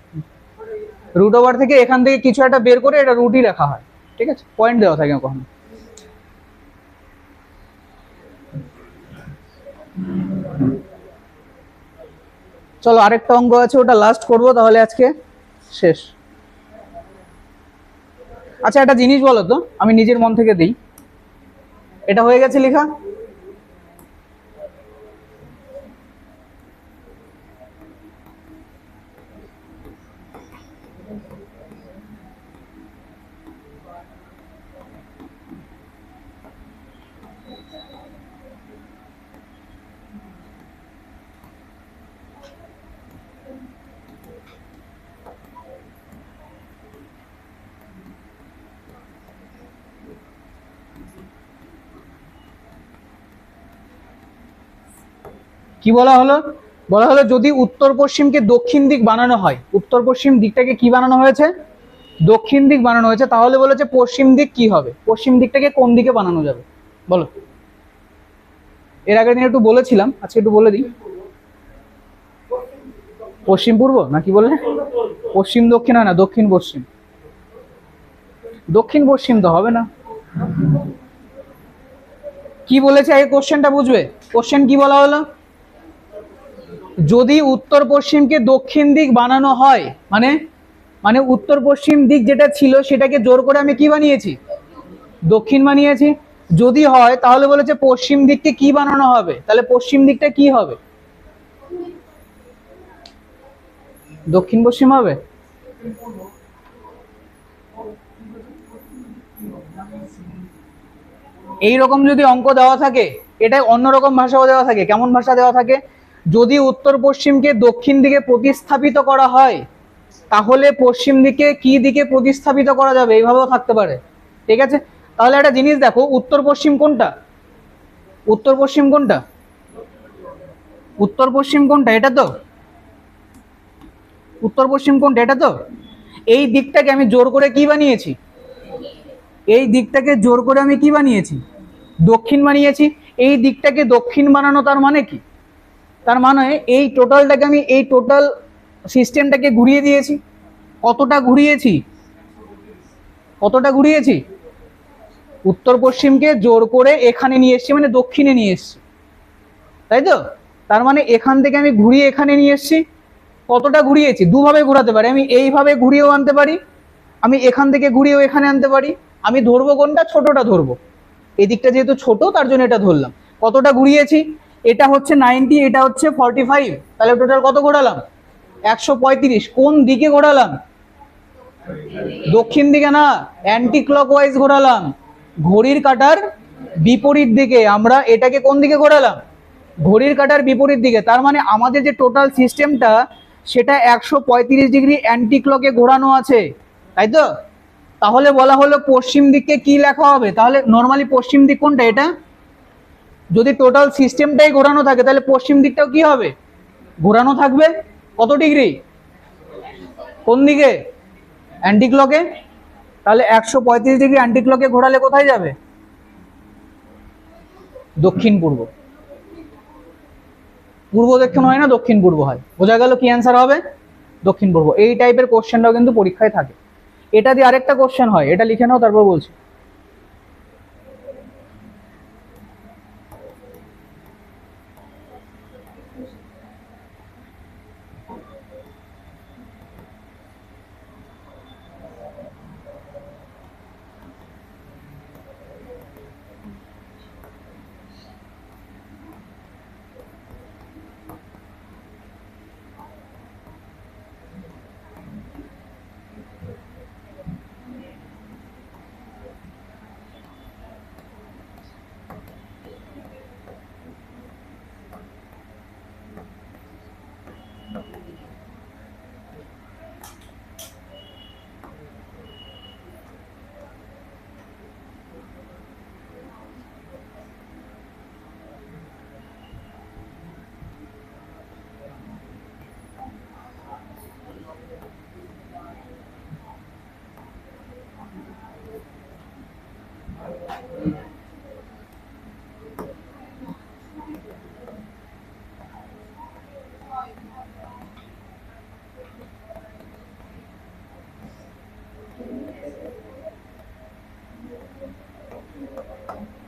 √ওভার থেকে এখান থেকে কিছু একটা বের করে এটা রুটই রাখা হয়, ঠিক আছে, পয়েন্ট দেওয়া থাকে না কখনো। চলো আরেকটা অঙ্ক আছে, ওটা লাস্ট করবো, তাহলে আজকে শেষ। আচ্ছা একটা জিনিস বলো তো, আমি নিজের মন থেকে দিই। এটা হয়ে গেছে লেখা? কি বলা হলো? বলা হলো যদি উত্তর পশ্চিমকে দক্ষিণ দিক বানানো হয়, উত্তর পশ্চিম দিকটাকে কি বানানো হয়েছে? দক্ষিণ দিক বানানো হয়েছে, তাহলে বলেছে পশ্চিম দিক কি হবে? পশ্চিম দিকটাকে কোন দিকে বানানো যাবে বলো? এর আগের দিন একটু বলেছিলাম, আজকে একটু বলে দিই। পশ্চিম পূর্ব না কি বললে? পশ্চিম দক্ষিণ হয় না, দক্ষিণ পশ্চিম। দক্ষিণ পশ্চিম তো হবে না। কি বলেছে এই কোশ্চেনটা বুঝবে। কোশ্চেন কি বলা হলো? যদি উত্তর পশ্চিমকে দক্ষিণ দিক বানানো হয়, মানে মানে উত্তর পশ্চিম দিক যেটা ছিল সেটাকে জোর করে আমি কি বানিয়েছি? দক্ষিণ বানিয়েছি। যদি হয় তাহলে বলেছে পশ্চিম দিককে কি বানানো হবে? তাহলে পশ্চিম দিকটা কি হবে? দক্ষিণ পশ্চিম হবে। এইরকম যদি অঙ্ক দেওয়া থাকে, এটা অন্যরকম ভাষাও দেওয়া থাকে। কেমন ভাষা দেওয়া থাকে? যদি উত্তর পশ্চিমকে দক্ষিণ দিকে প্রতিস্থাপিত করা হয় তাহলে পশ্চিম দিকে কি দিকে প্রতিস্থাপিত করা যাবে, এইভাবেও থাকতে পারে, ঠিক আছে। তাহলে একটা জিনিস দেখো, উত্তর পশ্চিম কোনটা? উত্তর পশ্চিম কোনটা? উত্তর পশ্চিম কোনটা? এটা তো উত্তর পশ্চিম কোনটা? এটা তো। এই দিকটাকে আমি জোর করে কি বানিয়েছি? এই দিকটাকে জোর করে আমি কি বানিয়েছি, দক্ষিণ বানিয়েছি। এই দিকটাকে দক্ষিণ বানানো তার মানে কি, তার মানে এই টোটালটাকে আমি এই টোটাল সিস্টেমটাকে ঘুরিয়ে দিয়েছি। কতটা ঘুরিয়েছি, কতটা ঘুরিয়েছি, উত্তর পশ্চিমকে জোর করে এখানে নিয়ে এসছি, মানে দক্ষিণে নিয়ে এসছি, তাই তো। তার মানে এখান থেকে আমি ঘুরিয়ে এখানে নিয়ে এসছি। কতটা ঘুরিয়েছি, দুভাবে ঘোরাতে পারি, আমি এইভাবে ঘুরিয়েও আনতে পারি, আমি এখান থেকে ঘুরিয়েও এখানে আনতে পারি। আমি ধরবো কোনটা, ছোটটা ধরবো। এদিকটা যেহেতু ছোট তার জন্য এটা ধরলাম। কতটা ঘুরিয়েছি, এটা হচ্ছে 90, এটা হচ্ছে 45, তাহলে টোটাল কত ঘোরালাম, 135। কোন দিকে ঘোরালাম, দক্ষিণ দিকে না, অ্যান্টি ক্লকওয়াইজ ঘোরালাম, ঘড়ির কাঁটার বিপরীত দিকে। আমরা এটাকে কোন দিকে ঘোরালাম, ঘড়ির কাঁটার বিপরীত দিকে। তার মানে আমাদের যে টোটাল সিস্টেমটা সেটা 135 ডিগ্রি অ্যান্টি ক্লকে ঘোরানো আছে, তাই তো। তাহলে বলা হলো পশ্চিম দিককে কি লেখা হবে, তাহলে নর্মালি পশ্চিম দিক কোনটা, এটা। যদি টোটাল সিস্টেমটাই ঘোরানো থাকে তাহলে পশ্চিম দিকটাও কি হবে, ঘোরানো থাকবে। কত ডিগ্রি, কোন দিকে, অ্যান্টি ক্লকে। তাহলে 135 ডিগ্রি অ্যান্টি ক্লকে ঘোরালে কোথায় যাবে, দক্ষিণ পূর্ব। পূর্ব দক্ষিণ হয় না, দক্ষিণ পূর্ব হয়। বোঝা গেল কি অ্যান্সার হবে, দক্ষিণ পূর্ব। এই টাইপের কোশ্চেনটাও কিন্তু পরীক্ষায় থাকে। এটা দিয়ে আরেকটা কোশ্চেন হয়, এটা লিখে নাও তারপর বলছি।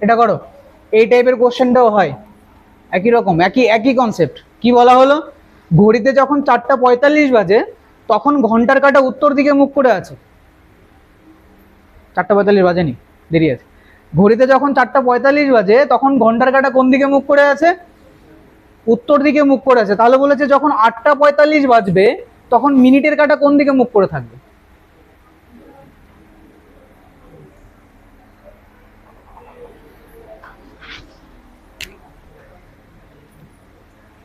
এটা করো, এই টাইপের কোশ্চেনটাও হয় একই রকম, একই একই কনসেপ্ট। কি বলা হলো, ঘড়িতে যখন 4টা 45 বাজে তখন ঘন্টার কাঁটা উত্তর দিকে মুখ করে আছে। 4টা 45 বাজেনি, দেরি আছে। ঘড়িতে যখন 4টা 45 বাজে তখন ঘন্টার কাঁটা কোন দিকে মুখ করে আছে, উত্তর দিকে মুখ করে আছে। তাহলে বলেছে যখন 8টা 45 বাজবে তখন মিনিটের কাঁটা কোন দিকে মুখ করে থাকবে,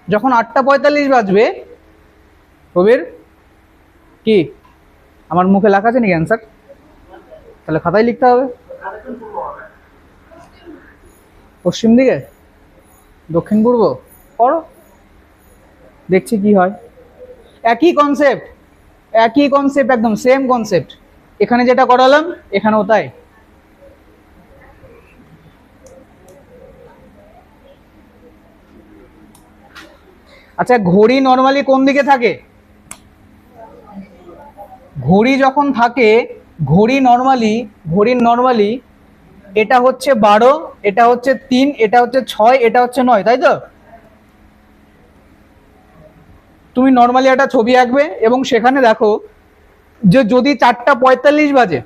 যখন 8টা 45 বাজবে। কবির কি আমার মুখে লেখা আছে নাকি অ্যান্সার, তাহলে খাতায় লিখতে হবে। পশ্চিম দিকে, দক্ষিণ পূর্ব, করো, দেখছি কি হয়। একই কনসেপ্ট, একই কনসেপ্ট, একদম সেম কনসেপ্ট। এখানে যেটা করালাম এখানেও তাই। আচ্ছা, ঘড়ি নর্মালি কোন দিকে থাকে, ঘড়ি যখন থাকে, ঘড়ির নর্মালি এটা হচ্ছে 12, এটা হচ্ছে 3, এটা হচ্ছে 6, এটা হচ্ছে 9, তাই তো। তুমি নর্মালি একটা ছবি আঁকবে এবং সেখানে দেখো যে যদি 4টা 45 বাজে,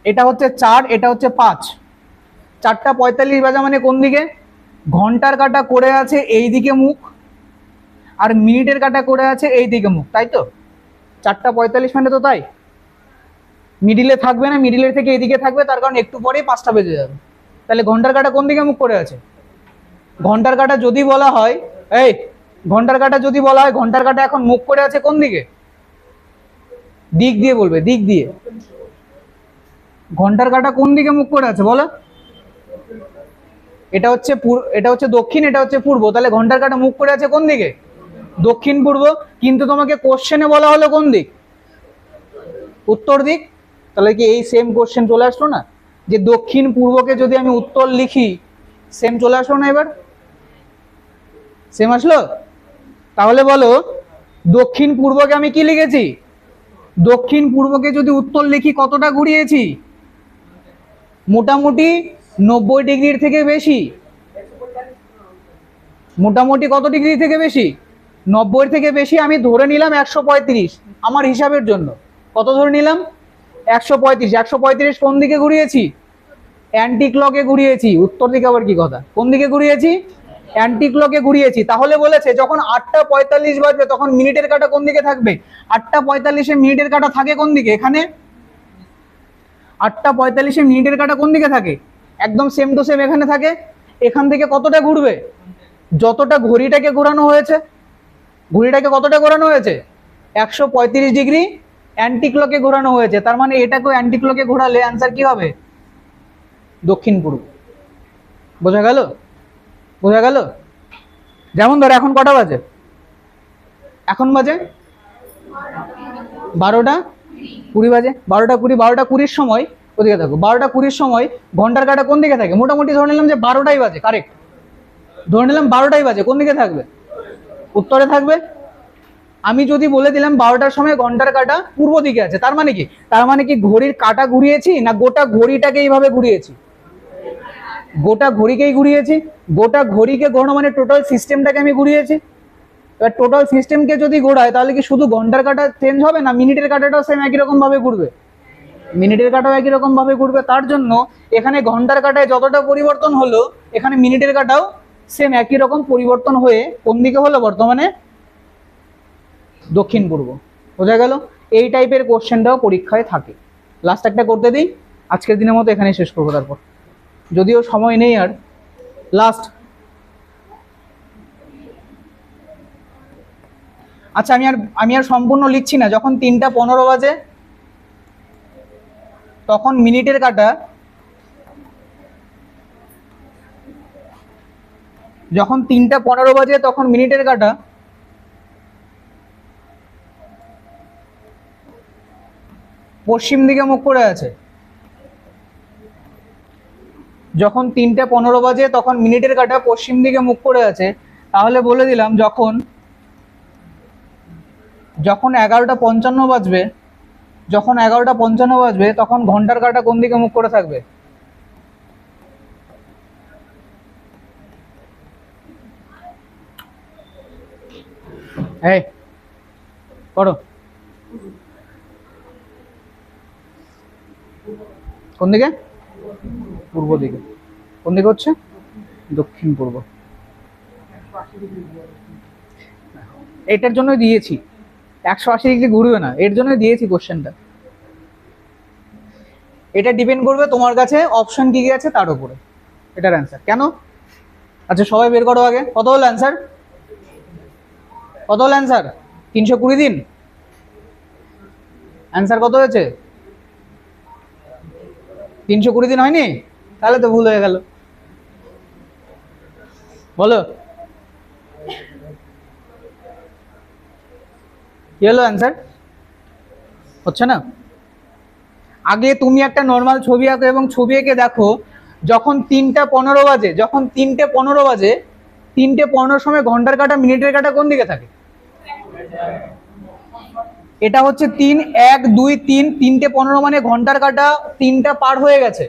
এটা হচ্ছে 4, এটা হচ্ছে 5। 4টা 45 বাজে মানে কোন দিকে, ঘন্টার কাঁটা করে আছে এই দিকে মুখ, আর মিনিটের কাঁটা করে আছে এই দিকে মুখ, তাই তো। 4টা 45 মানে তো তাই, মিডিলে থাকবে না, মিডিলের থেকে এইদিকে থাকবে, তার কারণ একটু পরেই 5টা বেজে যাবে। তাহলে ঘন্টার কাঁটা কোন দিকে মুখ করে আছে, ঘন্টার কাঁটা যদি বলা হয়, এই ঘন্টার কাঁটা যদি বলা হয় ঘন্টার কাঁটা এখন মুখ করে আছে কোন দিকে, দিক দিয়ে বলবে, দিক দিয়ে। ঘন্টার কাঁটা কোন দিকে মুখ করে আছে বলো, এটা হচ্ছে এটা হচ্ছে দক্ষিণ, এটা হচ্ছে পূর্ব, তাহলে ঘন্টার কাঁটা মুখ করে আছে কোন দিকে, দক্ষিণ পূর্ব। কিন্তু তোমাকে কোশ্চেনে বলা হলো কোন দিক, উত্তর দিক। তাহলে কি এই সেম কোশ্চেন চলে আসলো না, যে দক্ষিণ পূর্বকে যদি আমি উত্তর লিখি, সেম চলে আসলো না? এবার সেম আসলো? তাহলে বলো দক্ষিণ পূর্বকে আমি কি লিখেছি? দক্ষিণ পূর্বকে যদি উত্তর লিখি কতটা ঘুরিয়েছি? মোটামুটি 90 ডিগ্রির থেকে বেশি। মোটামুটি কত ডিগ্রি থেকে বেশি? 90 থেকে বেশি। আমি ধরে নিলাম 135 আমার হিসাবের জন্য। কত ধরে নিলাম? 135। 135 কোন দিকে ঘুরিয়েছি? অ্যান্টি ক্লকে ঘুরিয়েছি। উত্তর দিকে আবার কি কথা? কোন দিকে ঘুরিয়েছি? অ্যান্টি ক্লকে ঘুরিয়েছি। তাহলে বলেছে যখন 8টা 45 বাজবে তখন মিনিটের কাঁটা কোন দিকে থাকবে? 8টা 45-এ মিনিটের কাঁটা থাকে কোন দিকে? এখানে 8টা 45-এ মিনিটের কাঁটা কোন দিকে থাকে? একদম সেম টু সেম এখানে থাকে। এখান থেকে কতটা ঘুরবে? যতটা ঘড়িটাকে ঘোরানো হয়েছে। ঘড়িটাকে কতটা ঘোরানো হয়েছে? 135 ডিগ্রি অ্যান্টি ক্লকে ঘোরানো হয়েছে। তার মানে এটাকেও অ্যান্টি ক্লকে ঘোরালে অ্যান্সার কি হবে? দক্ষিণ পূর্ব। বোঝা গেল? বোঝা গেল? যেমন ধর এখন কটা বাজে? এখন বাজে 12টা 20 বাজে। 12টা 20। 12টা 20-র সময় ওদিকে থাকো। 12টা 20-র সময় ঘন্টার কাঁটা কোন দিকে থাকে? মোটামুটি ধরে নিলাম যে 12টাই বাজে। কারেক্ট, ধরে নিলাম 12টাই বাজে। কোন দিকে থাকবে? উত্তরে থাকবে। আমি যদি বলে দিলাম 12টার সময় ঘন্টার কাঁটা পূর্ব দিকে আছে, তার মানে কি? তার মানে কি ঘড়ির কাঁটা ঘুরিয়েছি না গোটা ঘড়িটাকে এইভাবে ঘুরিয়েছি? গোটা ঘড়িকেই ঘুরিয়েছি। গোটা ঘড়িকে ঘোরানো মানে টোটাল সিস্টেমটাকে আমি ঘুরিয়েছি। এবার টোটাল সিস্টেমকে যদি ঘোরায় তাহলে কি শুধু ঘন্টার কাঁটা চেঞ্জ হবে না মিনিটের কাঁটাটাও সেম একই রকম ভাবে ঘুরবে? মিনিটের কাঁটাও একই রকম ভাবে ঘুরবে। তার জন্য এখানে ঘন্টার কাঁটায় যতটা পরিবর্তন হলো এখানে মিনিটের কাঁটাও সেম একই রকম পরিবর্তন হয়ে কোন দিকে হলো? বর্তমানে দক্ষিণ পূর্ব। বোঝা গেল? এই টাইপের কোশ্চেনটাও পরীক্ষায় থাকে। লাস্ট একটা করতে দিই, আজকের দিনের মতো এখানেই শেষ করবো। তারপর যদিও সময় নেই আর। লাস্ট, আচ্ছা আমি আর সম্পূর্ণ লিখছি না। যখন 3টা 15 বাজে তখন মিনিটের কাঁটা, যখন 3টা 15 বাজে তখন মিনিটের কাঁটা পশ্চিম দিকে মুখ করে আছে। যখন 3টা 15 বাজে তখন মিনিটের কাঁটা পশ্চিম দিকে মুখ করে আছে। তাহলে বলে দিলাম যখন যখন 11টা 55 বাজবে, যখন 11টা 55 বাজবে তখন ঘন্টার কাঁটা কোন দিকে মুখ করে থাকবে? এই করো। কোন দিকে? পূর্ব দিকে। কোন দিকে হচ্ছে? দক্ষিণ পূর্ব। এটার জন্য দিয়েছি 180 ডিগ্রি ঘুরবে না, এর জন্য দিয়েছি কোশ্চেনটা। এটা ডিপেন্ড করবে তোমার কাছে অপশন কি কি আছে তার উপরে এটার অ্যান্সার। কেন? আচ্ছা সবাই বের করো আগে। কত হলো অ্যান্সার? কত হলো অ্যান্সার? 320 দিন। অ্যান্সার কত হয়েছে? 320 দিন হয়নি? তাহলে তো ভুল হয়ে গেল। বলো কি হলো অ্যান্সার? হচ্ছে না? আগে তুমি একটা নর্মাল ছবি আঁকো এবং ছবি এঁকে দেখো যখন 3টা 15 বাজে, যখন 3টে 15 বাজে, 3টে 15-র সময় ঘন্টার কাঁটা মিনিটের কাঁটা কোন দিকে থাকে? এটা হচ্ছে 3 1 2 3। 3টে 15 মানে ঘন্টার কাঁটা 3টা পার হয়ে গেছে।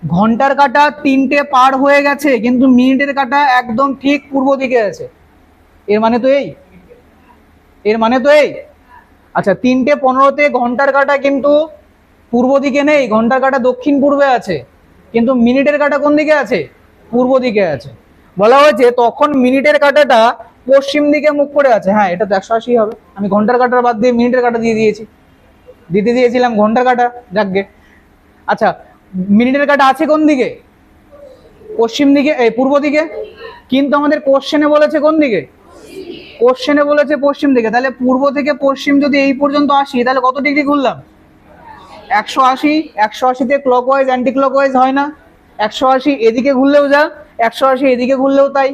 ঘন্টার কাঁটা 3টে পার হয়ে গেছে কিন্তু মিনিটের কাঁটা একদম ঠিক পূর্ব দিকে আছে। এর মানে তো এই, এর মানে তো এই। আচ্ছা 3টে 15-তে ঘন্টার কাঁটা কিন্তু পূর্ব দিকে নেই, ঘন্টার কাঁটা দক্ষিণ পূর্বে আছে, কিন্তু মিনিটের কাঁটা কোন দিকে আছে? পূর্ব দিকে আছে। বলা হয়েছে তখন মিনিটের কাঁটাটা পশ্চিম দিকে মুখ করে আছে। হ্যাঁ এটা তো 180 হবে। আমি ঘন্টার কাঁটার বাদ দিয়ে মিনিটের কাঁটা দিয়ে দিয়েছি, দিতে দিয়েছিলাম ঘন্টার কাঁটা। যাকগে। আচ্ছা মিনিটের কাঁটা আছে কোন দিকে? পশ্চিম দিকে, এই পূর্ব দিকে। কিন্তু আমাদের কোশ্চেনে বলেছে কোন দিকে? কোশ্চেনে বলেছে পশ্চিম দিকে। তাহলে পূর্ব থেকে পশ্চিম যদি এই পর্যন্ত আসি তাহলে কত ডিগ্রি ঘুরলাম? 180। 180-তে ক্লকওয়াইজ অ্যান্টি ক্লকওয়াইজ হয় না। 180 এদিকে ঘুরলেও যা, 180 এদিকে ঘুরলেও তাই,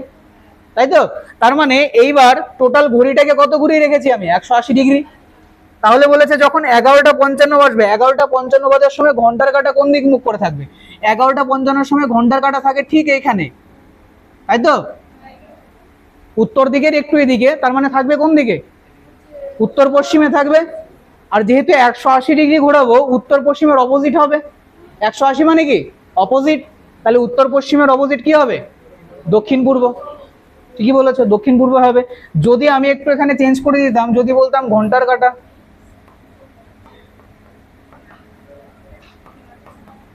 তাই তো? তার মানে এইবার টোটাল ঘড়িটাকে কত ঘুরিয়ে রেখেছি আমি? 180 ডিগ্রি। তাহলে বলেছে যখন 11:55 বাজবে, 11:55 বাজার সময় ঘন্টার কাঁটা কোন দিক মুখ করে থাকবে? 11:55 সময় ঘন্টার কাঁটা থাকে ঠিক এইখানে, তাই তো? উত্তর দিকের একটু এদিকে, তার মানে থাকবে কোন দিকে? উত্তর পশ্চিমে থাকবে। আর যেহেতু 180 ডিগ্রি ঘোরাবো, উত্তর পশ্চিমের অপোজিট হবে। 180 মানে কি? অপোজিট। তাহলে উত্তর পশ্চিমের অপোজিট কি হবে? দক্ষিণ পূর্ব। ঠিকই বলেছো, দক্ষিণ পূর্ব হবে। যদি আমি একটু এখানে চেঞ্জ করে দিতাম, যদি বলতাম ঘন্টার কাঁটা,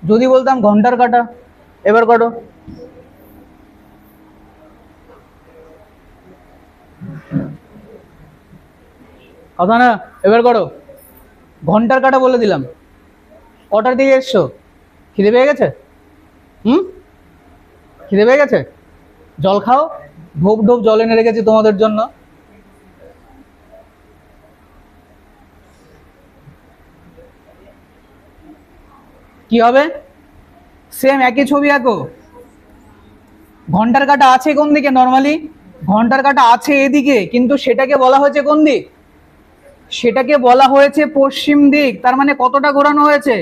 যদি বলতাম ঘন্টার কাঁটা, এবার করো। কথা না, এবার করো। ঘন্টার কাঁটা বলে দিলাম। কটার দিকে এসছো? খিদে পেয়ে গেছে? খিদে পেয়ে গেছে? জল খাও, ঢোপ ঢোপ জল এনে রেখেছি তোমাদের জন্য। কি হবে? সেম একই ছবি আঁকো। ঘন্টার কাঁটা আছে কোন দিকে? নর্মালি ঘন্টার কাঁটা আছে এদিকে, কিন্তু সেটাকে বলা হয়েছে কোন দিক? সেটাকে বলা হয়েছে পশ্চিম দিক। তার মানে কতটা ঘোরানো হয়েছে?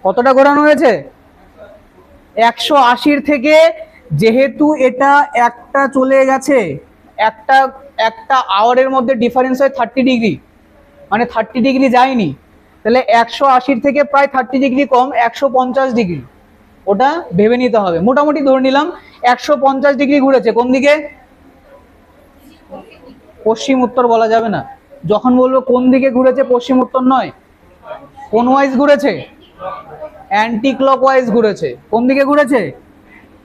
কতটা ঘোরানো হয়েছে? 180 থেকে, যেহেতু এটা একটা চলে গেছে, একটা একটা আওয়ারের মধ্যে ডিফারেন্স হয় 30 ডিগ্রি, মানে 30 ডিগ্রি যায়নি, তাহলে 180 থেকে প্রায় 30 ডিগ্রি কম, 150 ডিগ্রি। ওটা ভেবে নিতে হবে। মোটামুটি ধরে নিলাম 150 ডিগ্রি ঘুরেছে। কোন দিকে? পশ্চিম উত্তর বলা যাবে না। যখন বলবো কোন দিকে ঘুরেছে, পশ্চিম উত্তর নয়। কোন ওয়াইজ ঘুরেছে? অ্যান্টি ক্লকওয়াইজ ঘুরেছে। কোন দিকে ঘুরেছে?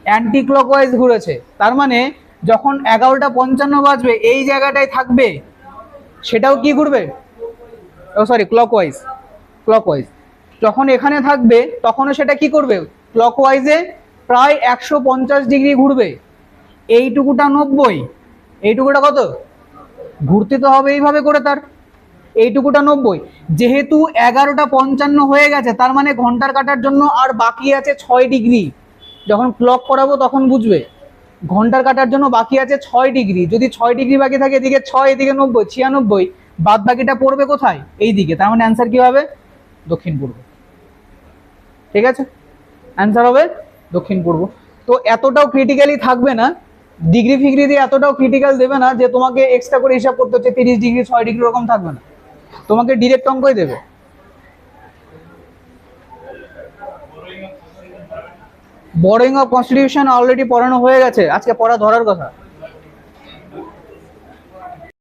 অ্যান্টি ক্লকওয়াইজ ঘুরেছে। তার মানে যখন 11:55 বাজবে এই জায়গাটায় থাকবে, সেটাও কি ঘুরবে? ও সরি, ক্লকওয়াইজ। ক্লকওয়াইজ যখন এখানে থাকবে তখনও সেটা কি করবে? ক্লকওয়াইজে প্রায় 150 ডিগ্রি ঘুরবে। এইটুকুটা 90, এইটুকুটা কত? ঘুরতে তো হবে এইভাবে করে তার। এইটুকুটা 90। যেহেতু 11:55 হয়ে গেছে, তার মানে ঘন্টার কাটার জন্য আর বাকি আছে 6 ডিগ্রি। যখন ক্লক করাবো তখন বুঝবে। ঘন্টার কাটার জন্য বাকি আছে 6 ডিগ্রি। যদি 6 ডিগ্রি বাকি থাকে, এদিকে 6, এদিকে 90, 96, বাদ বাকিটা পড়বে কোথায়? এই দিকে। তার মানে অ্যান্সার কি হবে? দক্ষিণ পূর্ব। ঠিক আছে, অ্যান্সার হবে দক্ষিণ পূর্ব। তো এতটাও ক্রিটিক্যালি থাকবে না, ডিগ্রি ফিগ্রি দিয়ে এতটাও ক্রিটিক্যাল দেবে না যে তোমাকে এক্সট্রা করে হিসাব করতে হচ্ছে 30 ডিগ্রি 6 ডিগ্রি, ওরকম থাকবে না, তোমাকে ডিরেক্ট অঙ্কই দেবে। বরোইং অফ কনস্টিটিউশন অলরেডি পড়ানো হয়ে গেছে, আজকে পড়া ধরার কথা।